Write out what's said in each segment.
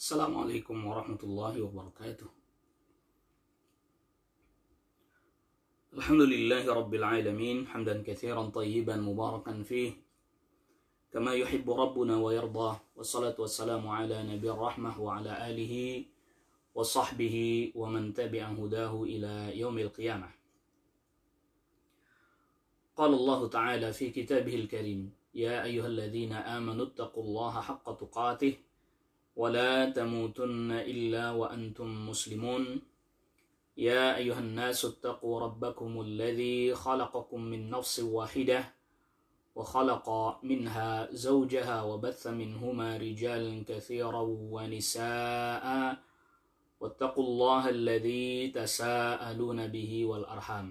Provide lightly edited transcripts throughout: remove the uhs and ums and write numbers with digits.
Assalamualaikum warahmatullahi wabarakatuh. Alhamdulillahi rabbil alamin, hamdan katsiran tayyiban mubarakan fih, kama yuhibbu rabbuna wa yardah. Wassalatu wassalamu ala nabiyir rahmah wa ala alihi wa sahbihi wa man tabi'a hudahu ila yaumil qiyamah. Qala Allah Ta'ala fi kitabihil karim, ya ayyuhalladzina amanu ittaqullaha haqqa tuqatih ولا تموتن إلا وأنتم مسلمون يا أيها الناس اتقوا ربكم الذي خلقكم من نفس واحدة وخلق منها زوجها وبث منهما رجالا كثيرا ونساء واتقوا الله الذي تساءلون به والأرحام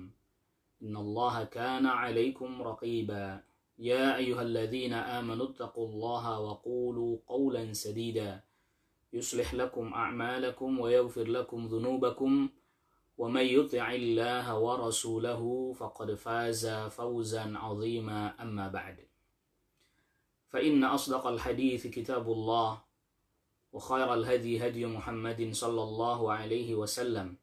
إن الله كان عليكم رقيبا يا أيها الذين آمنوا اتقوا الله وقولوا قولا سديدا يصلح لكم أعمالكم ويغفر لكم ذنوبكم ومن يطع الله ورسوله فقد فاز فوزا عظيما أما بعد فإن أصدق الحديث كتاب الله وخير الهدي هدي محمد صلى الله عليه وسلم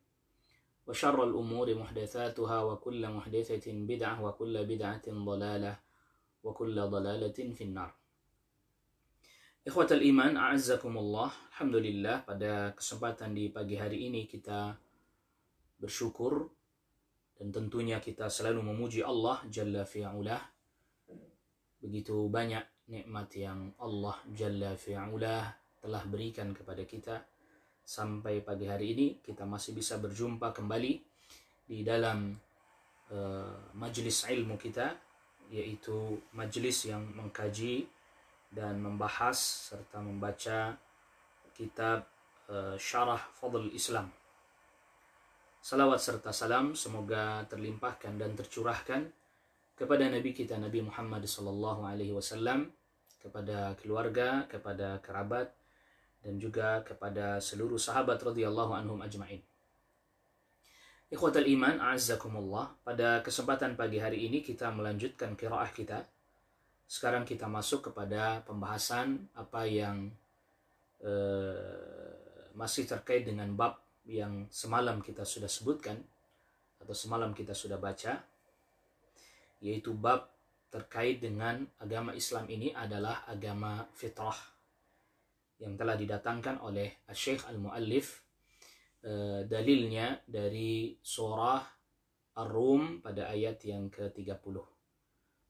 وشر الأمور محدثاتها وكل محدثة بدعة وكل بدعة ضلالة وكل ضلالة في النار. Ikhwatal iman, a'azzakumullah. Alhamdulillah, pada kesempatan di pagi hari ini kita bersyukur dan tentunya kita selalu memuji Allah Jalla fi'ulah. Begitu banyak nikmat yang Allah Jalla fi'ulah telah berikan kepada kita. Sampai pagi hari ini kita masih bisa berjumpa kembali di dalam majlis ilmu kita, yaitu majlis yang mengkaji dan membahas serta membaca kitab Syarah Fadl Islam. Salawat serta salam semoga terlimpahkan dan tercurahkan kepada Nabi kita Nabi Muhammad SAW, kepada keluarga, kepada kerabat, dan juga kepada seluruh sahabat radhiyallahu anhum ajma'in. Ikhwatal iman, a'azzakumullah. Pada kesempatan pagi hari ini kita melanjutkan qiraah kita. Sekarang kita masuk kepada pembahasan apa yang masih terkait dengan bab yang semalam kita sudah sebutkan atau semalam kita sudah baca, yaitu bab terkait dengan agama Islam ini adalah agama fitrah yang telah didatangkan oleh Syekh Al-Muallif. Dalilnya dari surah Ar-Rum pada ayat yang ke-30.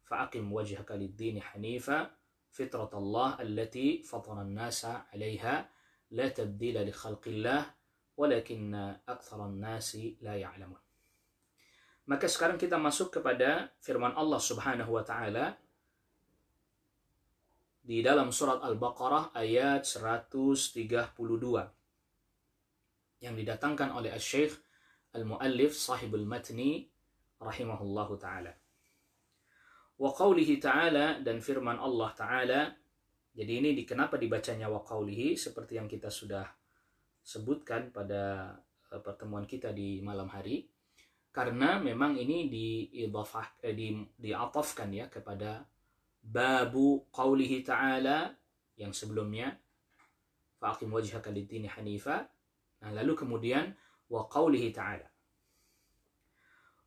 فأقم وجهك للدين حنيفا فطرة الله التي فطر الناس عليها لا تبديل لخلق الله ولكن أكثر الناس لا يعلمون. Maka sekarang kita masuk kepada firman Allah Subhanahu wa taala di dalam surat Al-Baqarah ayat 132 yang didatangkan oleh Syekh Al-Muallif sahibul matni rahimahullahu taala. Wa qawlihi ta'ala, dan firman Allah ta'ala. Jadi ini kenapa dibacanya wa qawlihi, seperti yang kita sudah sebutkan pada pertemuan kita di malam hari, karena memang ini diatafkan ya kepada babu qawlihi ta'ala yang sebelumnya, fa'aqim wajhaka lid-dini hanifa. Nah, lalu kemudian wa qawlihi ta'ala.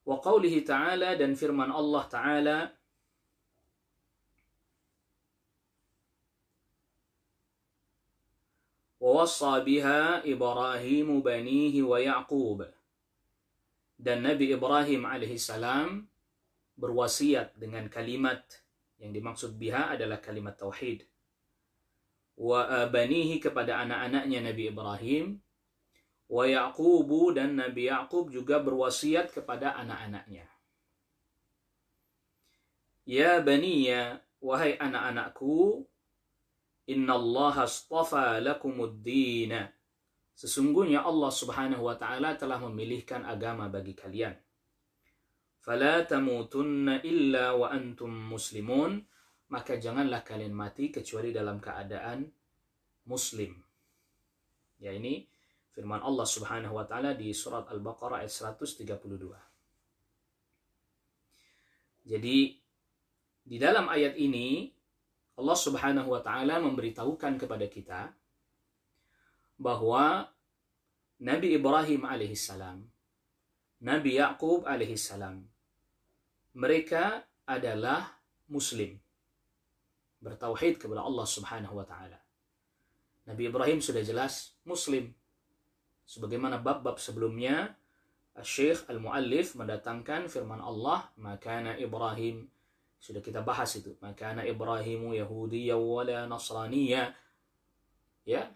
Wa qawlihi ta'ala, dan firman Allah ta'ala, وَوَصَّى بِهَا إِبْرَاهِيمُ بَنِيهِ وَيَعْقُوبَ. Dan Nabi Ibrahim alaihissalam berwasiat dengan kalimat yang dimaksud biha adalah kalimat tauhid. Wa banihi, kepada anak-anaknya Nabi Ibrahim. Wa Yaqubu, dan Nabi Yaqub juga berwasiat kepada anak-anaknya. Ya baniya, wahai anak-anakku, innallaha astafa lakumuddin. Sesungguhnya Allah Subhanahu wa taala telah memilihkan agama bagi kalian. Fala tamutunna illa wa antum muslimun. Maka janganlah kalian mati kecuali dalam keadaan muslim. Ya, ini firman Allah Subhanahu wa taala di surat Al-Baqarah ayat 132. Jadi di dalam ayat ini Allah Subhanahu wa taala memberitahukan kepada kita bahwa Nabi Ibrahim alaihissalam, Nabi Yakub alaihissalam, mereka adalah Muslim, bertauhid kepada Allah Subhanahu wa Ta'ala. Nabi Ibrahim sudah jelas Muslim, sebagaimana bab-bab sebelumnya. Syekh Al-Muallif mendatangkan firman Allah, "Makana Ibrahim", sudah kita bahas itu, "Makana Ibrahimu Yahudiyya wala Nasraniyya", ya,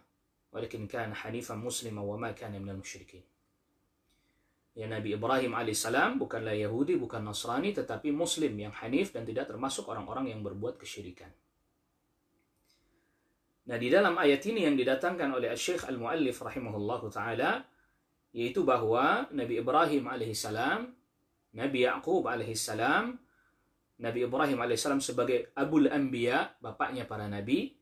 walakin kana hanifan muslima wa ma kana minal musyrikin. Ya, Nabi Ibrahim alaihissalam bukanlah Yahudi, bukan Nasrani, tetapi Muslim yang hanif dan tidak termasuk orang-orang yang berbuat kesyirikan. Nah, di dalam ayat ini yang didatangkan oleh Syekh Al-Muallif rahimahullahu ta'ala, yaitu bahwa Nabi Ibrahim alaihissalam, Nabi Yakub alaihissalam, Nabi Ibrahim alaihissalam sebagai Abul Anbiya, bapaknya para nabi,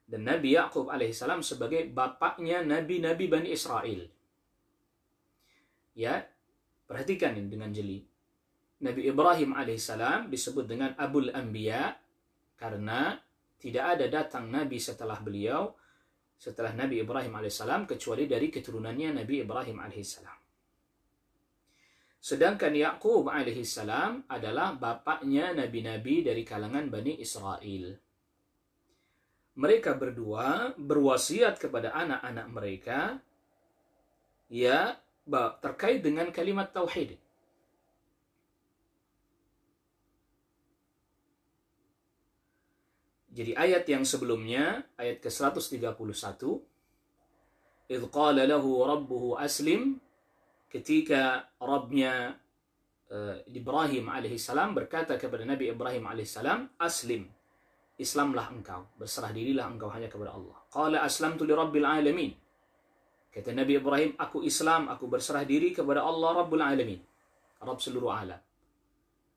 dan Nabi Yakub alaihissalam sebagai bapaknya nabi-nabi Bani Israel. Ya, perhatikan ini dengan jeli. Nabi Ibrahim alaihissalam disebut dengan Abul Anbiya karena tidak ada datang nabi setelah beliau, setelah Nabi Ibrahim alaihissalam, kecuali dari keturunannya Nabi Ibrahim alaihissalam. Sedangkan Yakub alaihissalam adalah bapaknya nabi-nabi dari kalangan Bani Israel. Mereka berdua berwasiat kepada anak-anak mereka, ya, terkait dengan kalimat tauhid. Jadi ayat yang sebelumnya, ayat ke-131, "Idh qala lahu rabbuhu aslim", ketika Rabbnya Ibrahim alaihissalam berkata kepada Nabi Ibrahim alaihissalam, "Aslim", Islamlah engkau, berserah dirilah engkau hanya kepada Allah. "Qala aslamtu li rabbil alamin", kata Nabi Ibrahim, "Aku Islam, aku berserah diri kepada Allah Rabbul Alamin", Rabb seluruh alam.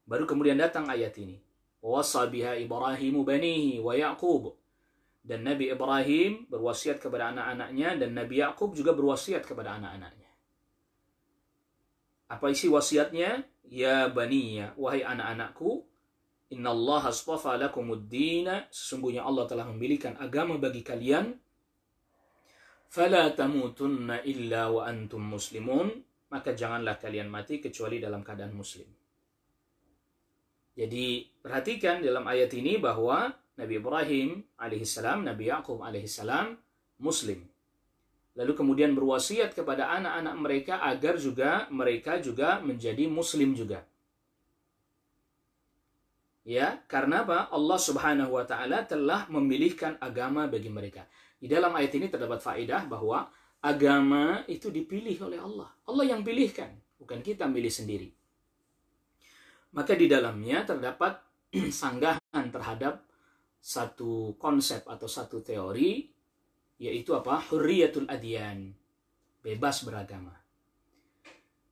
Baru kemudian datang ayat ini, "Wasa biha Ibrahimu banihi wa Yaqub", dan Nabi Ibrahim berwasiat kepada anak-anaknya, dan Nabi Yakub juga berwasiat kepada anak-anaknya. Apa isi wasiatnya? "Ya baniya", wahai anak-anakku, "innallaha astafa lakumuddina", sesungguhnya Allah telah memilihkan agama bagi kalian, "fala tamutunna illa wa antum muslimun", maka janganlah kalian mati kecuali dalam keadaan muslim. Jadi perhatikan dalam ayat ini bahwa Nabi Ibrahim alaihissalam, Nabi Yakub alaihissalam Muslim. Lalu kemudian berwasiat kepada anak-anak mereka agar mereka juga menjadi Muslim juga. Ya, karena apa? Allah Subhanahu wa Ta'ala telah memilihkan agama bagi mereka. Di dalam ayat ini terdapat faedah bahwa agama itu dipilih oleh Allah. Allah yang pilihkan, bukan kita milih sendiri. Maka di dalamnya terdapat sanggahan terhadap satu konsep atau satu teori, yaitu apa? Hurriyatul adyan, bebas beragama.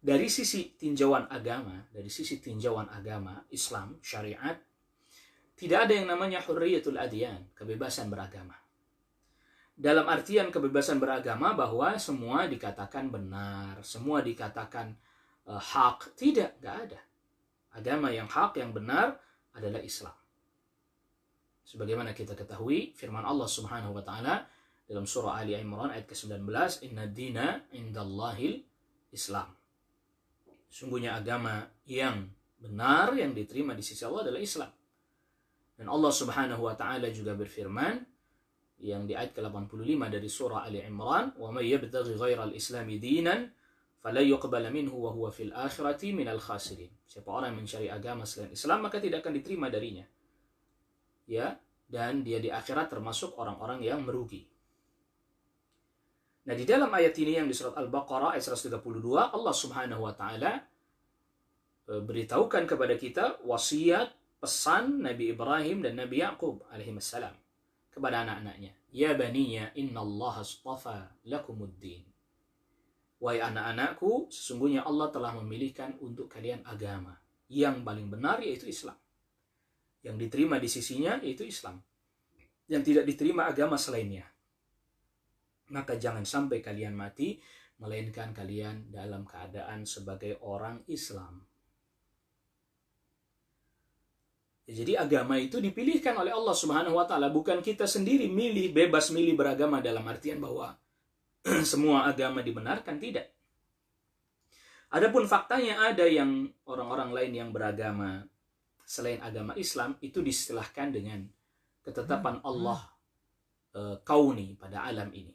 Dari sisi tinjauan agama, Islam, syariat, tidak ada yang namanya hurriyatul adyan, kebebasan beragama. Dalam artian kebebasan beragama bahwa semua dikatakan benar, semua dikatakan hak. Tidak, nggak ada. Agama yang hak, yang benar adalah Islam. Sebagaimana kita ketahui, firman Allah Subhanahu wa Ta'ala dalam surah Ali Imran ayat ke-19, "Inna dina indallahil Islam". Sungguhnya agama yang benar, yang diterima di sisi Allah adalah Islam. Dan Allah Subhanahu wa Ta'ala juga berfirman yang di ayat ke-85 dari surah Ali Imran, "Wa may yabtaghi ghairal islami dinan fala yuqbala minhu wa huwa fil akhirati minal khasirin". Siapa orang yang mencari agama selain Islam, maka tidak akan diterima darinya. Ya, dan dia di akhirat termasuk orang-orang yang merugi. Nah, di dalam ayat ini yang di surat Al-Baqarah ayat 132, Allah Subhanahu wa Ta'ala beritahukan kepada kita wasiat, pesan Nabi Ibrahim dan Nabi Yakub alaihissalam kepada anak-anaknya. "Ya baniya innallaha astafa lakumuddin". Wahai anak-anakku, sesungguhnya Allah telah memilihkan untuk kalian agama yang paling benar, yaitu Islam. Yang diterima di sisinya yaitu Islam. Yang tidak diterima agama selainnya. Maka jangan sampai kalian mati, melainkan kalian dalam keadaan sebagai orang Islam. Jadi agama itu dipilihkan oleh Allah Subhanahu wa Ta'ala, bukan kita sendiri bebas milih beragama, dalam artian bahwa semua agama dibenarkan, tidak. Adapun faktanya ada yang orang-orang lain yang beragama selain agama Islam itu diistilahkan dengan ketetapan Allah kauni pada alam ini.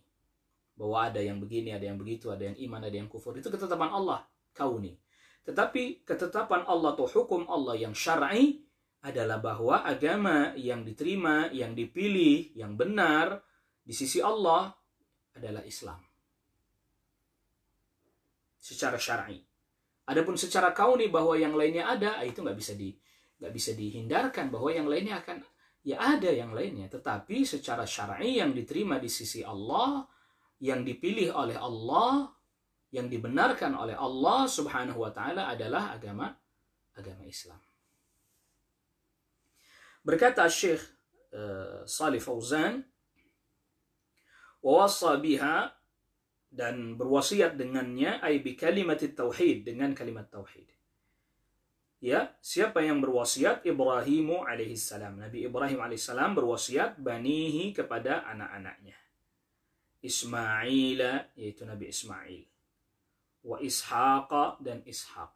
Bahwa ada yang begini, ada yang begitu, ada yang iman, ada yang kufur. Itu ketetapan Allah kauni. Tetapi ketetapan Allah atau hukum Allah yang syar'i adalah bahwa agama yang diterima, yang dipilih, yang benar di sisi Allah adalah Islam. Secara syar'i. Adapun secara kauni bahwa yang lainnya ada, itu nggak bisa dihindarkan bahwa yang lainnya akan ada yang lainnya. Tetapi secara syar'i yang diterima di sisi Allah, yang dipilih oleh Allah, yang dibenarkan oleh Allah Subhanahu wa taala adalah agama Islam. Berkata Syekh Shalih Fauzan, wa wassa biha, dan berwasiat dengannya, ay bi kalimat tauhid, dengan kalimat tauhid. Ya, siapa yang berwasiat? Ibrahimu alaihissalam. Nabi Ibrahim alaihissalam berwasiat banihi, kepada anak-anaknya. Ismail, yaitu Nabi Ismail. Wa Ishaq, dan Ishaq.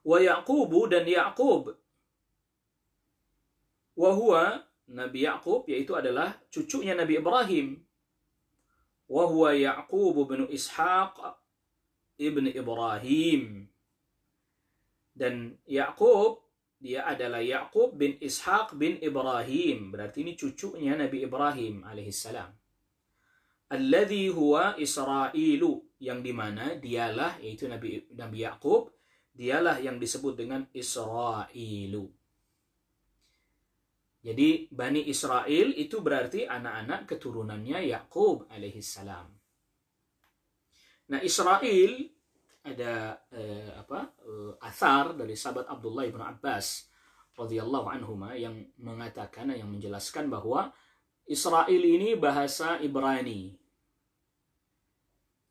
Wa Yaqubu, dan Yaqub. Wa huwa, Nabi Yaqub, yaitu adalah cucunya Nabi Ibrahim. Wa huwa Yaqub bin Ishaq ibn Ibrahim. Dan Yaqub, dia adalah Yaqub bin Ishaq bin Ibrahim. Berarti ini cucunya Nabi Ibrahim alaihissalam. Alladhi huwa Isra'ilu, yang dimana dialah, yaitu Nabi Yaqub, dialah yang disebut dengan Isra'ilu. Jadi Bani Israel itu berarti anak-anak keturunannya Yaqub alaihissalam. Nah, Israel ada athar dari sahabat Abdullah bin Abbas radhiyallahu anhuma yang mengatakan, yang menjelaskan bahwa Israel ini bahasa Ibrani.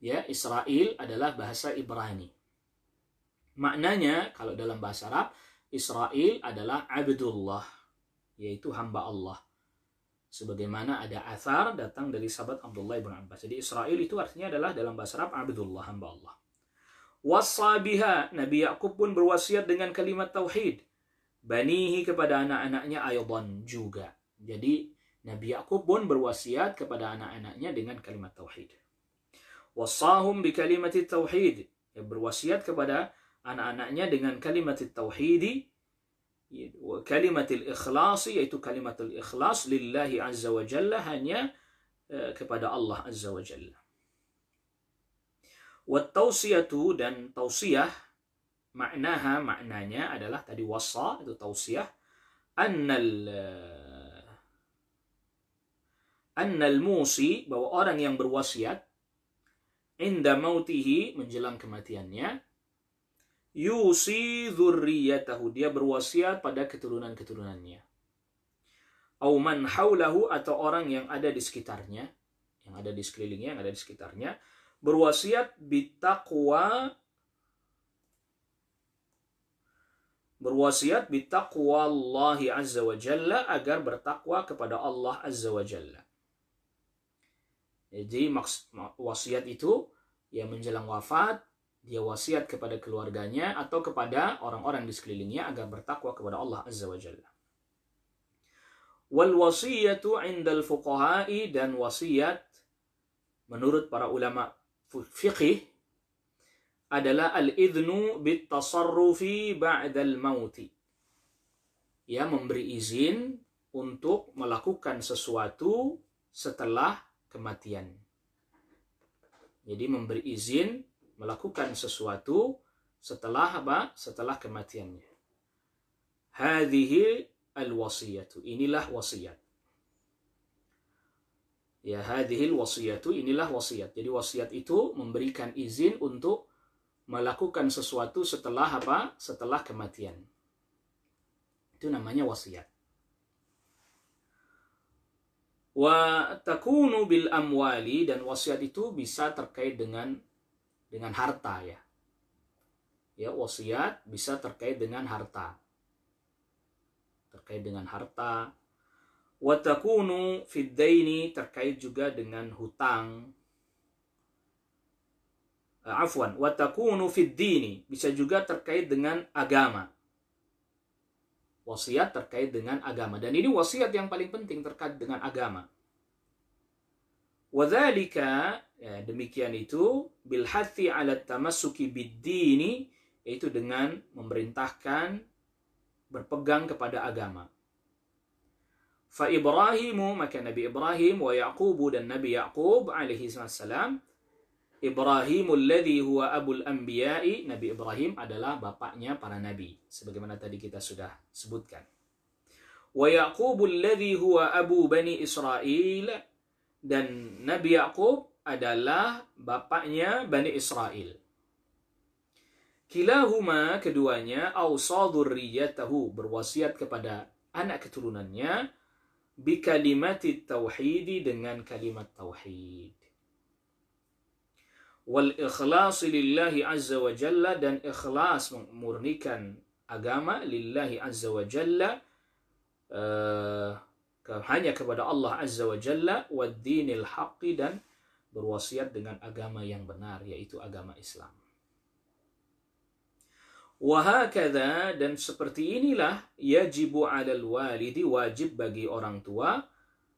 Ya, Israel adalah bahasa Ibrani. Maknanya kalau dalam bahasa Arab, Israel adalah Abdullah, yaitu hamba Allah. Sebagaimana ada athar datang dari sahabat Abdullah bin Abbas. Jadi Israel itu artinya adalah dalam bahasa Arab Abdullah, hamba Allah. Wassa biha, Nabi Yaqub pun berwasiat dengan kalimat tauhid. Banihi, kepada anak-anaknya, aydan juga. Jadi Nabi Yaqub pun berwasiat kepada anak-anaknya dengan kalimat tauhid. Wassahum bi kalimat tauhid, berwasiat kepada anak-anaknya dengan kalimat tauhid, kalimat ikhlas, yaitu kalimat ikhlas lillahi azza wa jalla, hanya kepada Allah azza wa jalla. Wat-tausiyatu, dan tausiyah, maknanya adalah tadi wassa itu tausiyah, annal musi, bahwa orang yang berwasiat, inda mautihi, menjelang kematiannya, yusi dzurriyyatahu, dia berwasiat pada keturunan-keturunannya. Au man haulahu, atau orang yang ada di sekitarnya, yang ada di sekelilingnya, yang ada di sekitarnya, berwasiat bitaqwa, Allahi azza wa jalla, agar bertakwa kepada Allah azza wa jalla. Jadi wasiat itu ya menjelang wafat, dia wasiat kepada keluarganya atau kepada orang-orang di sekelilingnya agar bertakwa kepada Allah azza wa jalla. Wal wasiyatu 'indal fuqaha'i, dan wasiat menurut para ulama fiqih adalah al-idhnu bit tasarrufi ba'dal mauti. Ya, memberi izin untuk melakukan sesuatu setelah kematian. Jadi memberi izin melakukan sesuatu setelah apa? Setelah kematiannya. Hadhihi al-wasiyatu, inilah wasiat. Ya, hadhil wasiyatu, inilah wasiat. Jadi wasiat itu memberikan izin untuk melakukan sesuatu setelah apa? Setelah kematian. Itu namanya wasiat. Wa takunu bil amwali, dan wasiat itu bisa terkait dengan harta, ya. Ya, wasiat bisa terkait dengan harta. Terkait dengan harta. Wa takunu fid daini, terkait juga dengan hutang. Afwan, wa takunu fid dini, bisa juga terkait dengan agama. Wasiat terkait dengan agama, dan ini wasiat yang paling penting terkait dengan agama. Wadzalika, ya, demikian itu bil hathi ala tamassuki bid-dini, yaitu dengan memerintahkan berpegang kepada agama. Fa Ibrahimu, maka Nabi Ibrahim, wa Yaqubu, dan Nabi Yaqub alaihi salam. Ibrahimul ladzi huwa abul anbiya'i, Nabi Ibrahim adalah bapaknya para nabi, sebagaimana tadi kita sudah sebutkan. Wa Yaqubul ladzi huwa abu bani Israil, dan Nabi Yaqub adalah bapaknya Bani Israel. Kilahuma, keduanya, awsa dzurriyyatahu, berwasiat kepada anak keturunannya, bikalimati tauhidi, dengan kalimat tauhid. Wal ikhlasi lillahi azza wa jalla, dan ikhlas memurnikan agama lillahi azza wa jalla, hanya kepada Allah azza wa jalla, wad dinil haqqi, dan berwasiat dengan agama yang benar, yaitu agama Islam. Wa hakadha, dan seperti inilah, yajibu 'alal walidi, wajib bagi orang tua,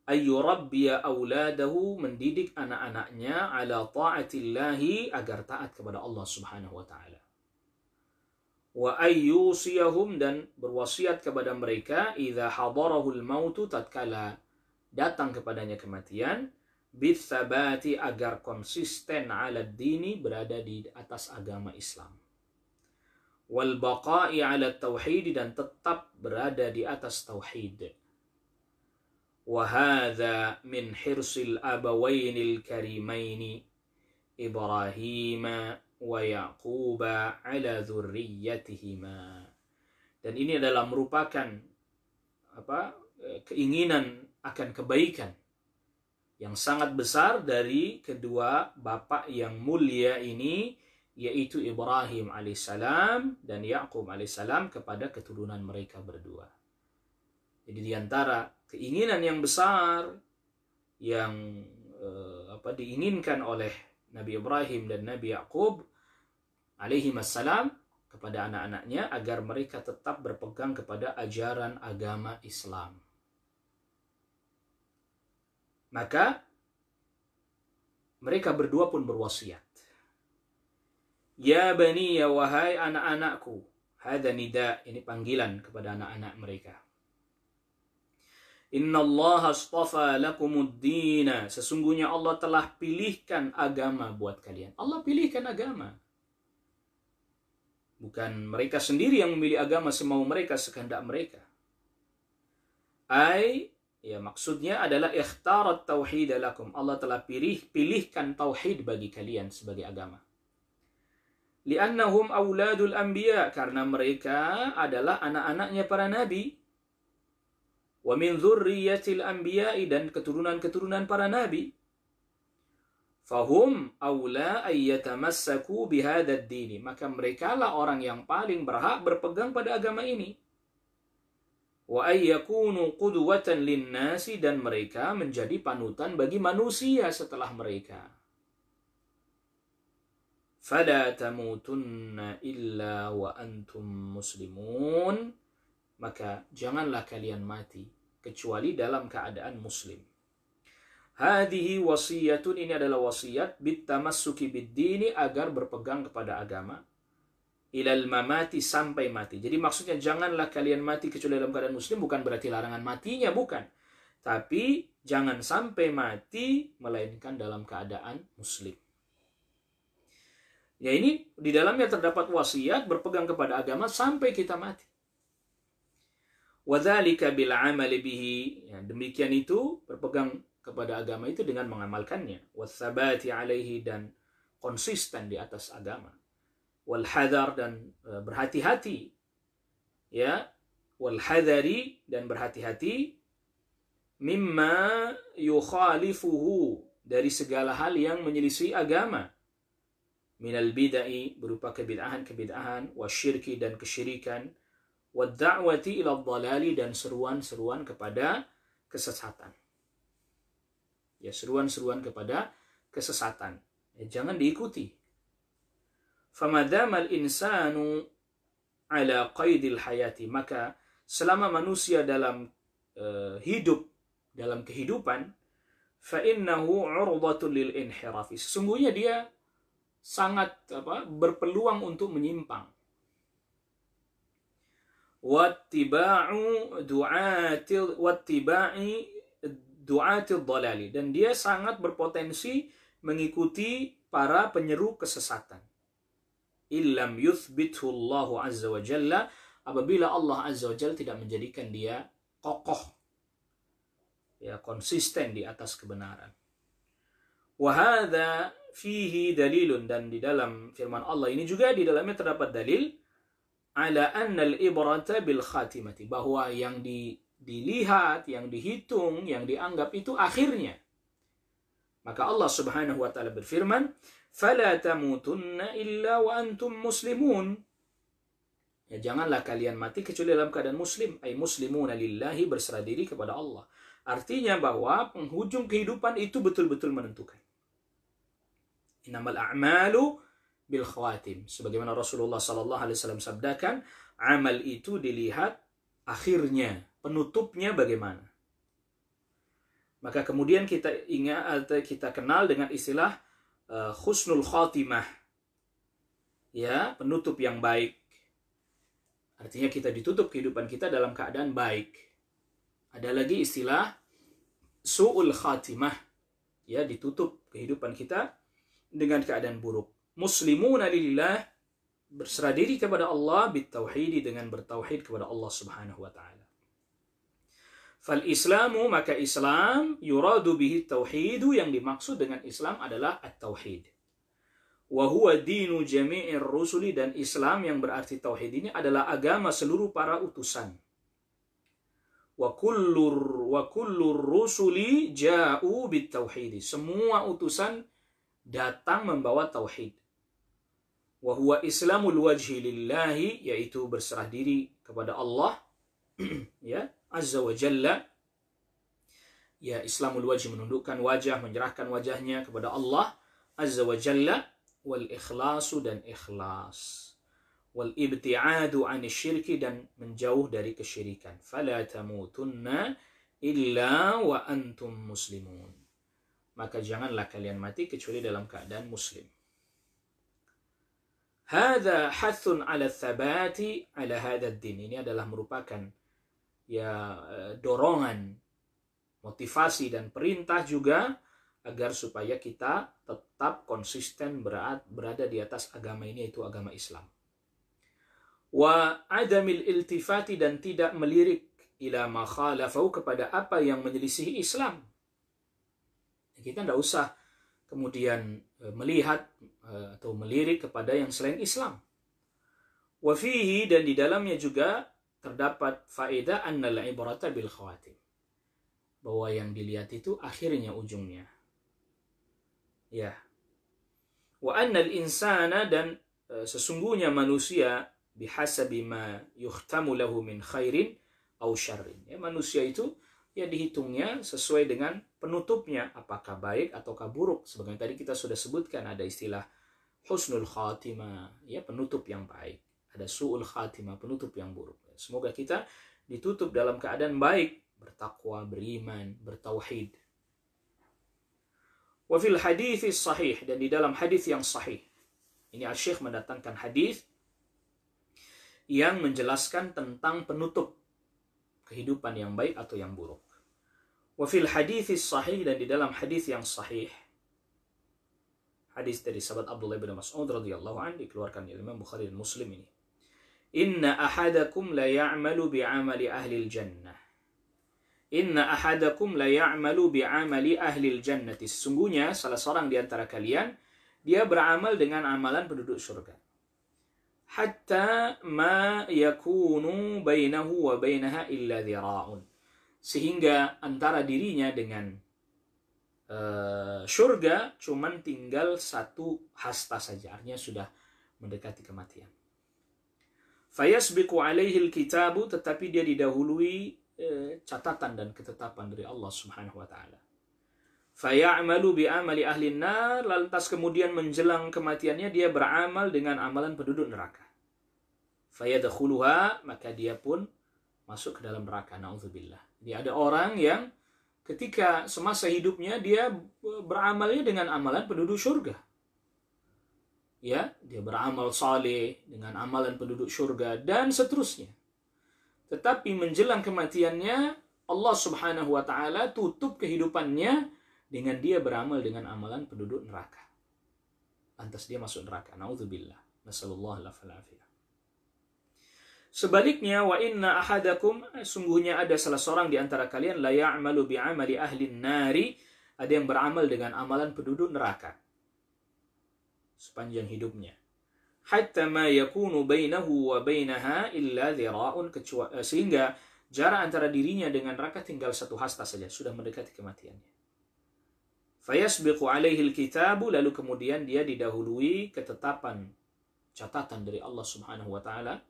ayyurabbiya auladahu, mendidik anak-anaknya, ala ta'atillahi, agar taat kepada Allah subhanahu wa ta'ala. Wa ayyusiyahum, dan berwasiat kepada mereka, idza hadarahul mautu, tatkala datang kepadanya kematian, bithabati, agar konsisten, ala dini, berada di atas agama Islam. Wal baqa'i ala tauhid, dan tetap berada di atas tauhid. Wa hadza min hirsil abawainil karimaini Ibrahim wa Yaquba ala dzurriyyatihima. Dan ini adalah merupakan keinginan akan kebaikan yang sangat besar dari kedua bapak yang mulia ini, yaitu Ibrahim alaihissalam dan Yaqub alaihissalam, kepada keturunan mereka berdua. Jadi di antara keinginan yang besar yang diinginkan oleh Nabi Ibrahim dan Nabi Yaqub alaihi wassalam kepada anak-anaknya, agar mereka tetap berpegang kepada ajaran agama Islam. Maka mereka berdua pun berwasiat. Ya bani, ya wahai anak-anakku. Hada nida, ini panggilan kepada anak-anak mereka. Inna Allah astafa lakumuddina, sesungguhnya Allah telah pilihkan agama buat kalian. Allah pilihkan agama. Bukan mereka sendiri yang memilih agama semau mereka, sekehendak mereka. Ya, maksudnya adalah ikhtarat tauhid lakum. Allah telah pilihkan tauhid bagi kalian sebagai agama. Li'annahum auladul anbiya, karena mereka adalah anak-anaknya para nabi. Wa min dzurriyyatil anbiya'i, dan keturunan-keturunan para nabi. Fahum aula ayyatamassaku bihadzal dini, maka merekalah orang yang paling berhak berpegang pada agama ini. Wa ayyakunu qudwatan linnasi, dan mereka menjadi panutan bagi manusia setelah mereka. Fala tamutunna illa wa antum muslimun, maka janganlah kalian mati kecuali dalam keadaan muslim. Hadhihi wasiyatun, ini adalah wasiat, bitamassuki bid-dini, agar berpegang kepada agama, ilal mamati, sampai mati. Jadi maksudnya janganlah kalian mati kecuali dalam keadaan muslim, bukan berarti larangan matinya, bukan. Tapi jangan sampai mati melainkan dalam keadaan muslim. Ya, ini di dalamnya terdapat wasiat berpegang kepada agama sampai kita mati. Wadzalika bil amali bihi, ya, demikian itu berpegang kepada agama itu dengan mengamalkannya. Watsabati alaihi, dan konsisten di atas agama. Wal hadar, dan berhati-hati. Ya, wal hadari, dan berhati-hati. Mimma yukhalifuhu, dari segala hal yang menyelisih agama. Minal bid'ai, berupa kebid'ahan, wasyirki, dan kesyirikan, wadda'wati ila dhalali, dan seruan-seruan kepada kesesatan. Ya, seruan-seruan kepada kesesatan. Ya, jangan diikuti. Famadamal insanu ala qaidil hayati, maka selama manusia dalam hidup, dalam kehidupan, fa innahu 'urdatun lil inhirafi, sesungguhnya dia sangat berpeluang untuk menyimpang. Wattiba'i du'atil dhalali, dan dia sangat berpotensi mengikuti para penyeru kesesatan. Illam yuthbithu Allahu azza wa jalla, apabila Allah azza wa jalla tidak menjadikan dia kokoh, ya, konsisten di atas kebenaran. Wa hadza fihi dalilun, dan di dalam firman Allah ini juga di dalamnya terdapat dalil ala anna al-ibrata bil khatimati, bahwa yang dilihat, yang dihitung, yang dianggap itu akhirnya. Maka Allah Subhanahu wa taala berfirman, "Fala tamutunna illa wa antum muslimun." Ya, janganlah kalian mati kecuali dalam keadaan muslim, ay muslimuna lillahi, berserah diri kepada Allah. Artinya bahwa penghujung kehidupan itu betul-betul menentukan. Innamal a'malu bil khawatim, sebagaimana Rasulullah sallallahu alaihi wasallam sabdakan, amal itu dilihat akhirnya, penutupnya bagaimana. Maka kemudian kita ingat atau kita kenal dengan istilah husnul khatimah. Ya, penutup yang baik. Artinya kita ditutup kehidupan kita dalam keadaan baik. Ada lagi istilah su'ul khatimah. Ya, ditutup kehidupan kita dengan keadaan buruk. Muslimuna lillah, berserah diri kepada Allah, bitauhidi, dengan bertauhid kepada Allah Subhanahu wa taala. Fal islamu, maka Islam, yuradu bihi tauhidu, yang dimaksud dengan Islam adalah at-tauhid. Wa huwa dinu jami'ir rusuli, dan Islam yang berarti tauhid ini adalah agama seluruh para utusan. Wa kullur rusuli ja'u bit tauhid, semua utusan datang membawa tauhid. Wa huwa islamul wajhi lillahi, yaitu berserah diri kepada Allah ya azza wa jalla. Ya, islamul wajhi, menundukkan wajah, menyerahkan wajahnya kepada Allah azza wa jalla. Wal ikhlasu, dan ikhlas. Wal ibti'adu 'anil syirki, dan menjauh dari kesyirikan. Fala tamutunna illa wa antum muslimun, maka janganlah kalian mati kecuali dalam keadaan muslim. Hadza hathun 'ala tsabati 'ala hadzal din, ini adalah merupakan ya dorongan, motivasi dan perintah juga agar supaya kita tetap konsisten berada di atas agama ini, yaitu agama Islam. Wa adamil iltifati, dan tidak melirik ila ma khalafahu, kepada apa yang menyelisihi Islam. Kita tidak usah kemudian melihat atau melirik kepada yang selain Islam. Wa fihi, dan di dalamnya juga terdapat faedah annal ibrata bil khawatim, bahwa yang dilihat itu akhirnya, ujungnya. Ya. Wa annal insana, dan sesungguhnya manusia, bihasabi ma yuhtamu lahu min khairin aw syarrin. Ya, manusia itu ya dihitungnya sesuai dengan penutupnya, apakah baik ataukah buruk. Sebagaimana tadi kita sudah sebutkan, ada istilah husnul khatimah, ya, penutup yang baik. Ada su'ul khatimah, penutup yang buruk. Semoga kita ditutup dalam keadaan baik, bertakwa, beriman, bertauhid. Wa fil hadits sahih, dan di dalam hadis yang sahih. Ini Asy-Syaikh mendatangkan hadis yang menjelaskan tentang penutup kehidupan yang baik atau yang buruk. Wa fil hadits sahih, dan di dalam hadis yang sahih, hadis dari sahabat Abdullah bin Mas'ud radhiyallahu anhu, dikeluarkan oleh Imam Bukhari dan Muslim ini. Inna ahadakum la ya'malu bi'amali ahli al-jannah. Inna ahadakum la ya'malu bi'amali ahli al-jannati. Sesungguhnya salah seorang di antara kalian, dia beramal dengan amalan penduduk surga. Hatta ma yakunu bainahu wa bainaha illa dhira'un. Sehingga antara dirinya dengan surga cuman tinggal satu hasta saja, artinya sudah mendekati kematian. Fayasbiqu alaihi alkitabu, tetapi dia didahului catatan dan ketetapan dari Allah Subhanahu wa taala. Faya'malu bi'amali ahli nar, lantas kemudian menjelang kematiannya dia beramal dengan amalan penduduk neraka. Fayadkhuluha, maka dia pun masuk ke dalam neraka. Nauzubillah. Jadi ada orang yang ketika semasa hidupnya dia beramalnya dengan amalan penduduk surga. Ya, dia beramal saleh dengan amalan penduduk surga dan seterusnya. Tetapi menjelang kematiannya Allah Subhanahu wa taala tutup kehidupannya dengan dia beramal dengan amalan penduduk neraka. Lantas dia masuk neraka. Nauzubillah. Nasallallahu alaihi. Sebaliknya, wa inna ahadakum, sungguhnya ada salah seorang di antara kalian la ya'malu bi'amali ahli nari, ada yang beramal dengan amalan penduduk neraka sepanjang hidupnya. Hatta ma yakunu bainahu wa bainaha illa dhira'un, sehingga jarak antara dirinya dengan neraka tinggal satu hasta saja, sudah mendekati kematiannya. Fayasbiqu alaihi alkitabu, lalu kemudian dia didahului ketetapan catatan dari Allah Subhanahu wa taala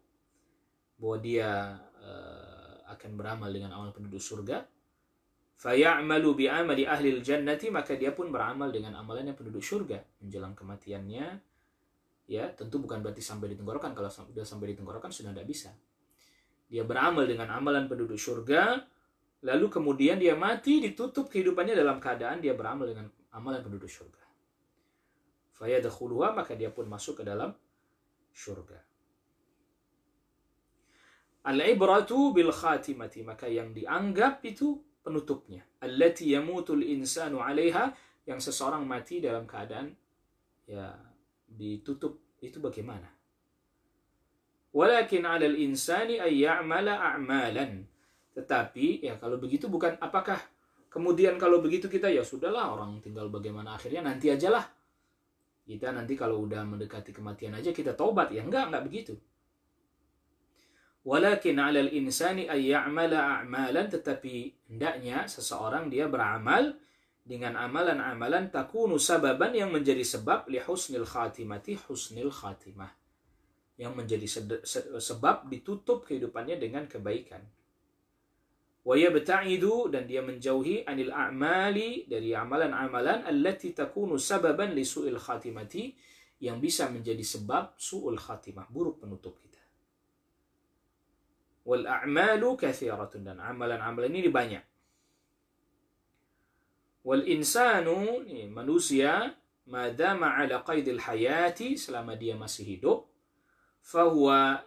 bahwa dia akan beramal dengan amal penduduk surga. Fayamalu bi'amali ahli jannati, maka dia pun beramal dengan amalannya penduduk surga menjelang kematiannya. Ya, tentu bukan berarti sampai di tenggorokan. Kalau sudah sampai di tenggorokan sudah tidak bisa. Dia beramal dengan amalan penduduk surga, lalu kemudian dia mati, ditutup kehidupannya dalam keadaan dia beramal dengan amalan penduduk surga. Fayadkhuluha, maka dia pun masuk ke dalam surga. Al-ibratu bil khatimati, maka yang dianggap itu penutupnya. Allati yamutul insanu 'alaiha, yang seseorang mati dalam keadaan ya ditutup, itu bagaimana? Walakin 'alal insani ay ya'mala a'malan. Tetapi ya kalau begitu bukan apakah kemudian kalau begitu kita ya sudahlah, orang tinggal bagaimana akhirnya nanti ajalah. Kita nanti kalau udah mendekati kematian aja kita taubat, ya enggak begitu. Walakin 'alal insani ay ya'mala a'malan, tetapi hendaknya seseorang dia beramal dengan amalan-amalan takunu sababan, yang menjadi sebab li husnil khatimati, husnil khatimah, yang menjadi sebab ditutup kehidupannya dengan kebaikan. Wa yabta'idu, dan dia menjauhi anil a'mali, dari amalan-amalan allati takunu sababan li su'il khatimati, yang bisa menjadi sebab su'ul khatimah, buruk penutup kita. Wal a'malu kathiratun, dan amalan-amalan ini banyak. Wal insanu, manusia, madama ala qaidil hayati, selama dia masih hidup, fahuwa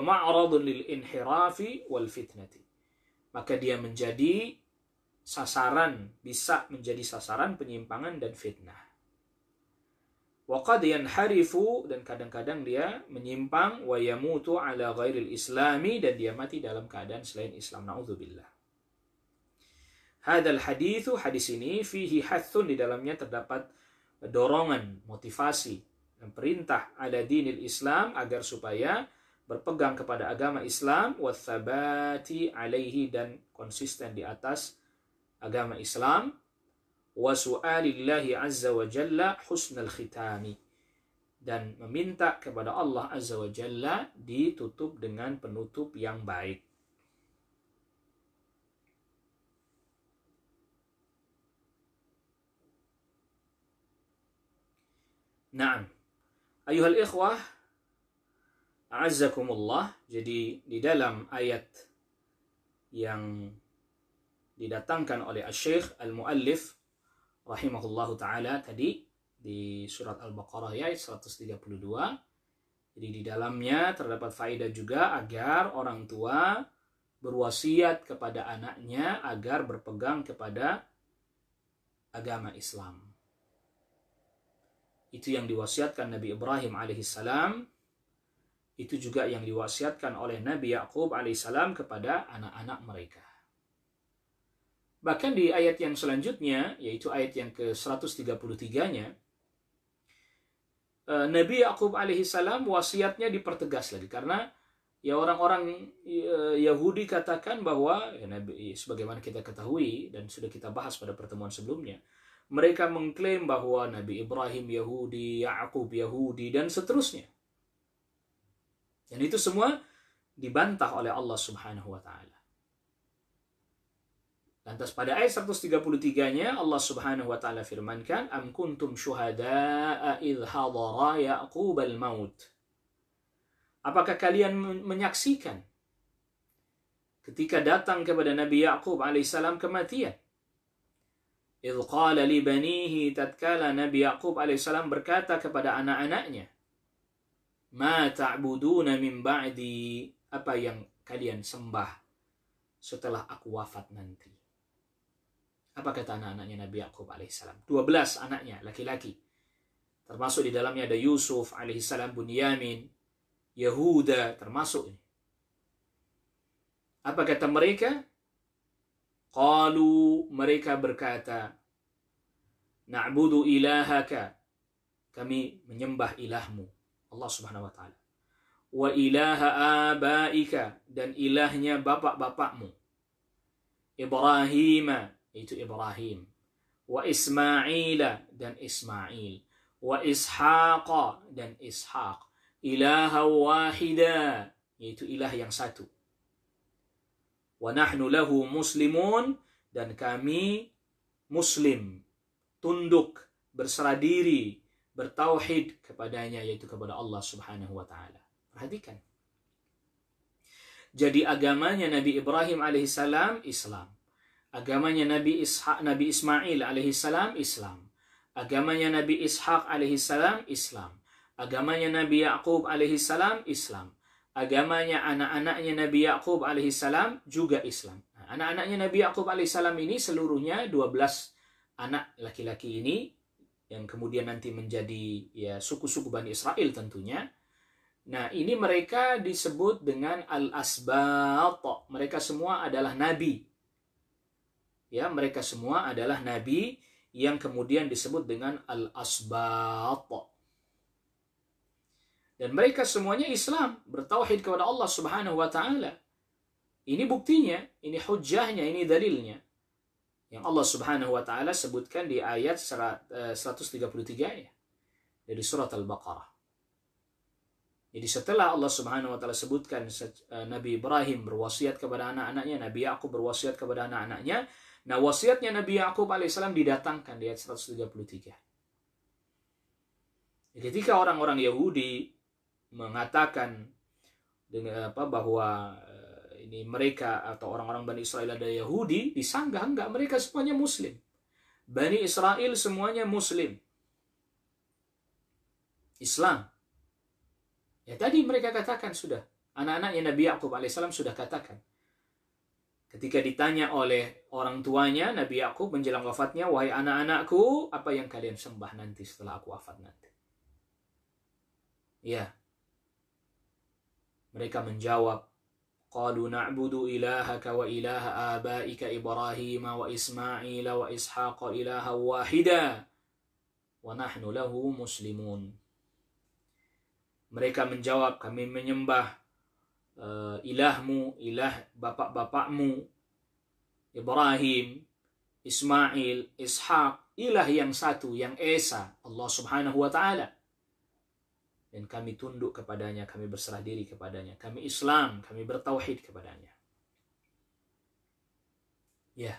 ma'radun lil inhirafi wal fitnati, maka dia menjadi sasaran, bisa menjadi sasaran penyimpangan dan fitnah. Wa qad yanharifu, dan kadang-kadang dia menyimpang, wa yamutu ala ghairil islami, dan dia mati dalam keadaan selain Islam. Na'udzubillah. Hadal hadithu, hadis ini, fihi hathun, di dalamnya terdapat dorongan, motivasi, dan perintah ala dinil Islam, agar supaya berpegang kepada agama Islam, wa thabati alaihi, dan konsisten di atas agama Islam, wa su'alillahi azza wa jalla husnal khitami, dan meminta kepada Allah azza wa jalla ditutup dengan penutup yang baik. Naam. Ayuhal ikhwah, a'azzakumullah. Jadi di dalam ayat yang didatangkan oleh Asy-Syaikh Al-Muallif rahimahullahu ta'ala tadi, di surat Al-Baqarah ayat 132. Jadi di dalamnya terdapat faedah juga agar orang tua berwasiat kepada anaknya agar berpegang kepada agama Islam. Itu yang diwasiatkan Nabi Ibrahim alaihissalam, itu juga yang diwasiatkan oleh Nabi Yaqub alaihissalam kepada anak-anak mereka. Bahkan di ayat yang selanjutnya, yaitu ayat yang ke-133-nya, Nabi Yaqub alaihissalam wasiatnya dipertegas lagi, karena ya orang-orang Yahudi katakan bahwa ya, Nabi, sebagaimana kita ketahui dan sudah kita bahas pada pertemuan sebelumnya, mereka mengklaim bahwa Nabi Ibrahim Yahudi, Yaqub Yahudi, dan seterusnya. Dan itu semua dibantah oleh Allah Subhanahu wa taala. Lantas pada ayat 133-nya Allah Subhanahu wa taala firmankan, "Am kuntum syuhada'a idh hadara Ya'qub al-maut." Apakah kalian menyaksikan ketika datang kepada Nabi Ya'qub alaihissalam kematian? Idh qala li banihi, tatkala Nabi Ya'qub alaihissalam berkata kepada anak-anaknya, "Ma ta'buduna min ba'di?" Apa yang kalian sembah setelah aku wafat nanti? Apa kata anak-anaknya Nabi Ya'qub alaihissalam? 12 anaknya, laki-laki. Termasuk di dalamnya ada Yusuf alaihissalam, Bunyamin, Yahuda, termasuk ini. Apa kata mereka? Qalu, mereka berkata, na'budu ilahaka, kami menyembah ilahmu, Allah Subhanahu wa taala. Wa ilaha abaika, dan ilahnya bapak-bapakmu. Ibrahim, itu Ibrahim. Wa Ismaila, dan Ismail. Wa Ishaqa, dan Ishaq. Ilaha wahida, yaitu ilah yang satu. Wa nahnu lahu muslimun, dan kami muslim, tunduk, berserah diri, bertauhid kepadanya, yaitu kepada Allah Subhanahu wa taala. Perhatikan. Jadi agamanya Nabi Ibrahim alaihissalam Islam. Agamanya Nabi Ismail alaihissalam Islam. Agamanya Nabi Ishaq alaihissalam Islam. Agamanya Nabi Ya'qub alaihissalam Islam. Agamanya anak-anaknya Nabi Ya'qub alaihissalam juga Islam. Anak-anaknya Nabi Ya'qub alaihissalam ini seluruhnya 12 anak laki-laki ini yang kemudian nanti menjadi ya suku-suku Bani Israel tentunya. Nah, ini mereka disebut dengan al-asbat. Mereka semua adalah nabi. Ya, mereka semua adalah nabi yang kemudian disebut dengan al-asbat. Dan mereka semuanya Islam, bertauhid kepada Allah Subhanahu wa taala. Ini buktinya, ini hujjahnya, ini dalilnya. Yang Allah Subhanahu wa taala sebutkan di ayat 133-nya dari surat Al-Baqarah. Jadi setelah Allah Subhanahu wa taala sebutkan Nabi Ibrahim berwasiat kepada anak-anaknya, Nabi Ya'qub berwasiat kepada anak-anaknya. Nah, wasiatnya Nabi Ya'qub alaihissalam didatangkan di ayat 133. Ketika orang-orang Yahudi mengatakan dengan bahwa ini mereka atau orang-orang Bani Israel ada Yahudi, disanggah enggak, mereka semuanya Muslim. Bani Israel semuanya Muslim. Islam. Ya tadi mereka katakan sudah. Anak-anaknya Nabi Ya'qub alaihissalam sudah katakan. Ketika ditanya oleh orang tuanya, Nabi Ya'qub menjelang wafatnya, "Wahai anak-anakku, apa yang kalian sembah nanti setelah aku wafat nanti?" Ya. Mereka menjawab, "Qalu na'budu ilahaka wa ilaha abaika Ibrahim wa Ismail wa Ishaq ilaha wahida wa nahnu lahu muslimun." Mereka menjawab, kami menyembah ilahmu, ilah bapak-bapakmu, Ibrahim, Ismail, Ishaq, ilah yang satu, yang esa, Allah Subhanahu wa ta'ala. Dan kami tunduk kepadanya, kami berserah diri kepadanya, kami Islam, kami bertauhid kepadanya. Ya.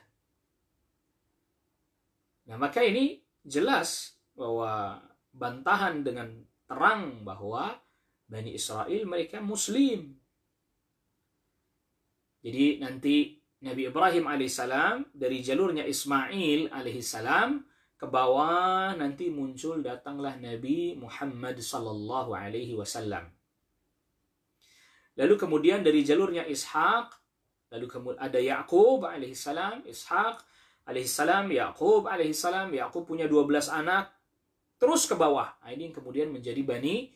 Nah, maka ini jelas bahwa bantahan dengan terang bahwa Bani Israel mereka Muslim. Jadi nanti Nabi Ibrahim alaihissalam dari jalurnya Ismail alaihissalam ke bawah nanti muncul datanglah Nabi Muhammad sallallahu alaihi wasallam. Lalu kemudian dari jalurnya Ishaq, lalu kemudian ada Ya'qub alaihissalam, Ishaq alaihissalam, Ya'qub alaihissalam. Ya'qub punya 12 anak. Terus ke bawah. Nah, ini yang kemudian menjadi Bani